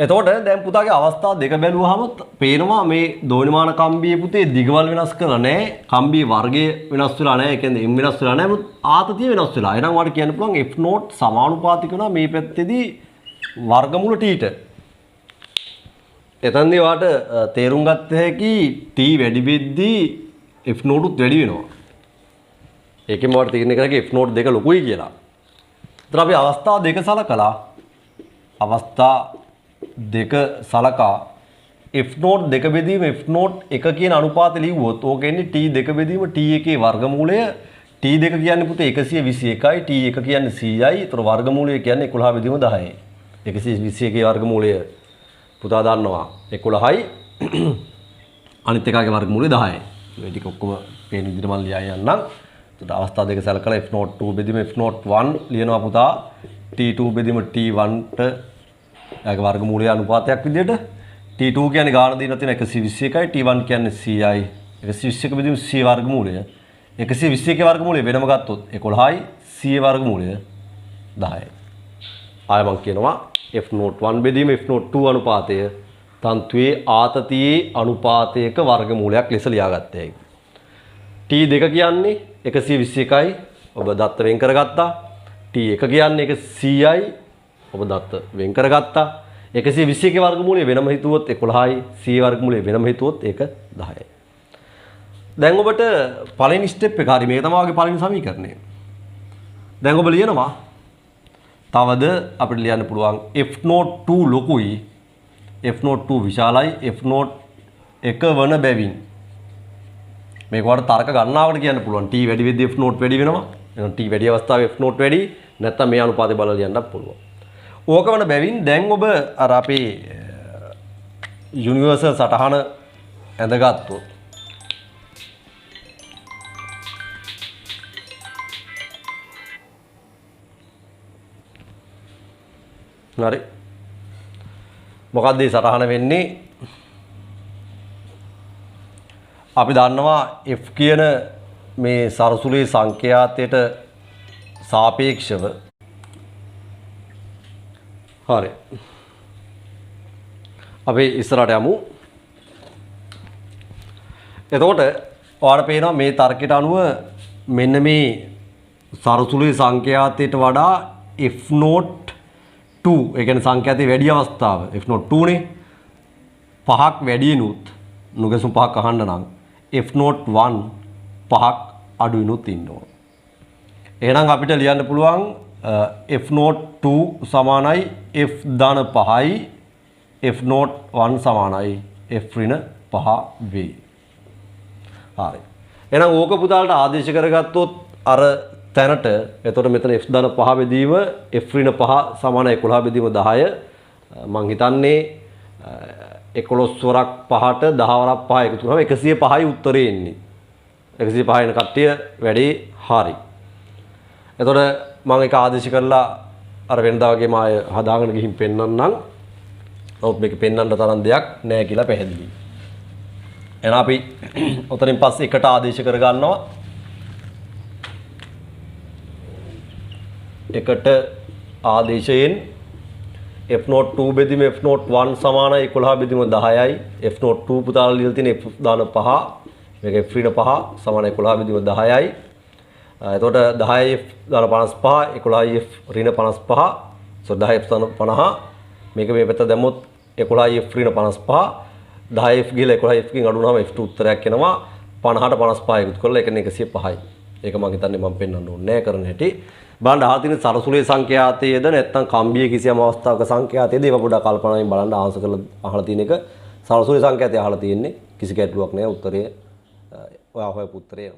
එතකොට දැන් පුතාගේ අවස්ථා දෙක බැලුවාම පේනවා මේ දෝනිමාන කම්බියේ පුතේ දිගවල් වෙනස් කරලා නෑ. කම්බියේ වර්ගය වෙනස් වෙලා නෑ. ඒ කියන්නේ m වෙනස් වෙලා නෑ. මුත් ආතතිය වෙනස් වෙලා. එහෙනම් ඔයාලට කියන්න පුළුවන් f නෝට් සමානුපාතික වෙනවා මේ පැත්තේදී වර්ගමූල t ට. එතනදී ඔයාලට තේරුම් ගත්ත හැකි t වැඩි වෙද්දී f නෝට් උත් වැඩි වෙනවා. ඒකෙන් ඔයාලට තීරණය කරගන්න f නෝට් දෙක ලොකුයි කියලා. ඒතර අපි අවස්ථා දෙක සලකලා f නෝට් දෙක බෙදීම f නෝට් එක කියන අනුපාතය ලිව්වොත් ඕක එන්නේ t දෙක බෙදීම t එකේ වර්ගමූලය t දෙක කියන්නේ පුතේ 121යි t එක කියන්නේ 100යි. ඒතර වර්ගමූලය කියන්නේ 11 බෙදීම 10යි. 121 වර්ගමූලය පුතා දන්නවා 11යි අනිත් එකගේ වර්ගමූලය 10යි. මේ ටික ඔක්කොම පේන විදිහට මම ලියා යන්නම්. එතකොට අවස්ථා දෙක සලකලා f නෝට් 2 බෙදීම f නෝට් 1 ලියනවා පුතා t2 බෙදීම t1 ට එයාගේ වර්ගමූලය අනුපාතයක් විදිහට t2 කියන්නේ ගාන දින තියෙන 121යි t1 කියන්නේ 100යි 121 බෙදීම 100 වර්ගමූලය 121 වර්ගමූලය වෙනම ගත්තොත් 11යි 100 වර්ගමූලය 10යි. ආය මම කියනවා f නෝට් 1 බෙදීම f නෝට් 2 අනුපාතය තන්තුවේ ආතතියේ අනුපාතයක වර්ගමූලයක් ලෙස ලියාගත්තේ. t දෙක කියන්නේ 121යි ඔබ දත්ත වෙන් කරගත්තා. t එක කියන්නේ 100යි ඔබ දත්ත වෙන් කරගත්තා. 121 වර්ගමූලය වෙනම හිතුවොත් 11යි 100 වර්ගමූලය වෙනම හිතුවොත් ඒක 10යි. දැන් ඔබට පළවෙනි ස්ටෙප් එක හරි මේක තමයි ඔයගේ පළවෙනි සමීකරණය. දැන් ඔබ ලියනවා තවද අපිට ලියන්න පුළුවන් f note 2 ලොකුයි f note 2 විශාලයි f note 1 වන බැවින් මේක වලට තර්ක ගණනාවකට කියන්න පුළුවන් t වැඩි වෙද්දී f නෝට් වැඩි වෙනවා. එහෙනම් t වැඩි අවස්ථාවේ f නෝට් වැඩි නැත්නම් මේ අනුපාතය බලලා ලියන්නත් පුළුවන්. ඕක වන බැවින් දැන් ඔබ අර අපේ යුනිවර්සල් සටහන ඇඳගත්තොත් හරි මොකක්ද මේ සටහන වෙන්නේ? අපි දන්නවා f කියන මේ සරසුලේ සංඛ්‍යාතයට සාපේක්ෂව හරි අපි ඉස්සරහට යමු. එතකොට ඔයාලට පේනවා මේ තර්කයට අනුව මෙන්න මේ සරසුලේ සංඛ්‍යාතයට වඩා f නෝට් 2 ඒ කියන්නේ සංඛ්‍යාතයේ වැඩි අවස්ථාව f නෝට් 2 නේ 5ක් වැඩිිනුත් නුගසුම් 5ක් අහන්න නම් f නෝට් 1 5ක් අඩුිනුත් ඉන්න ඕන. එහෙනම් අපිට ලියන්න පුළුවන් f නෝට් 2 සමානයි f ධන 5යි f නෝට් 1 සමානයි f ඍණ වෙයි. හරි. එහෙනම් ඕක පුතාලට ආදේශ කරගත්තොත් අර තැනට එතකොට මෙතන f ධන 5 බෙදීම f ඍණ 5 සමාන 11 බෙදීම 10 මං හිතන්නේ 11 වරක් 5ට 10 වරක් 5 එකතු කරාම 105යි උත්තරේ එන්නේ. 105 එන කට්ටිය වැඩි හරි. එතකොට මම ඒක ආදේශ කරලා අර වෙනදා වගේම ආය හදාගෙන ගිහින් පෙන්නන්නම්. නමුත් මේක පෙන්වන්න තරම් දෙයක් නැහැ කියලා පැහැදිලි. එහෙනම් අපි ඔතනින් පස්සේ එකට ආදේශ කර ගන්නවා. එකට ආදේශයෙන් f02 බෙදීම f01 සමාන 11 බෙදීම 10යි. f02 පුතාලා ලියලා තියෙන f දාන 5 මේක f ඍණ 5 සමාන 11 බෙදීම 10යි. එතකොට 10f දාන 55 11f ඍණ 55 so 10f දාන 50 මේක මේ පැත්ත දැම්මොත් 11f ඍණ 55 10f ගිහලා 11f කින් අඩු වුණාම f2 උත්තරයක් එනවා 50ට 55 එකතු කරලා ඒකනේ 105යි. ඒක මම හිතන්නේ මම පෙන්වන්න ඕනේ නැහැ කරන හැටි. බලන්න අහලා තියෙන සරසුලේ සංඛ්‍යාතයේද නැත්නම් කම්බියේ කිසියම් අවස්ථාවක සංඛ්‍යාතයේද ඒක පොඩ්ඩක් කල්පනාවෙන් බලන්න ආන්සර් කරලා අහලා තියෙන එක සරසුලේ සංඛ්‍යාතය අහලා තියෙන්නේ කිසි ගැටලුවක් නැහැ උත්තරය ඔයා හොයපු උත්තරය.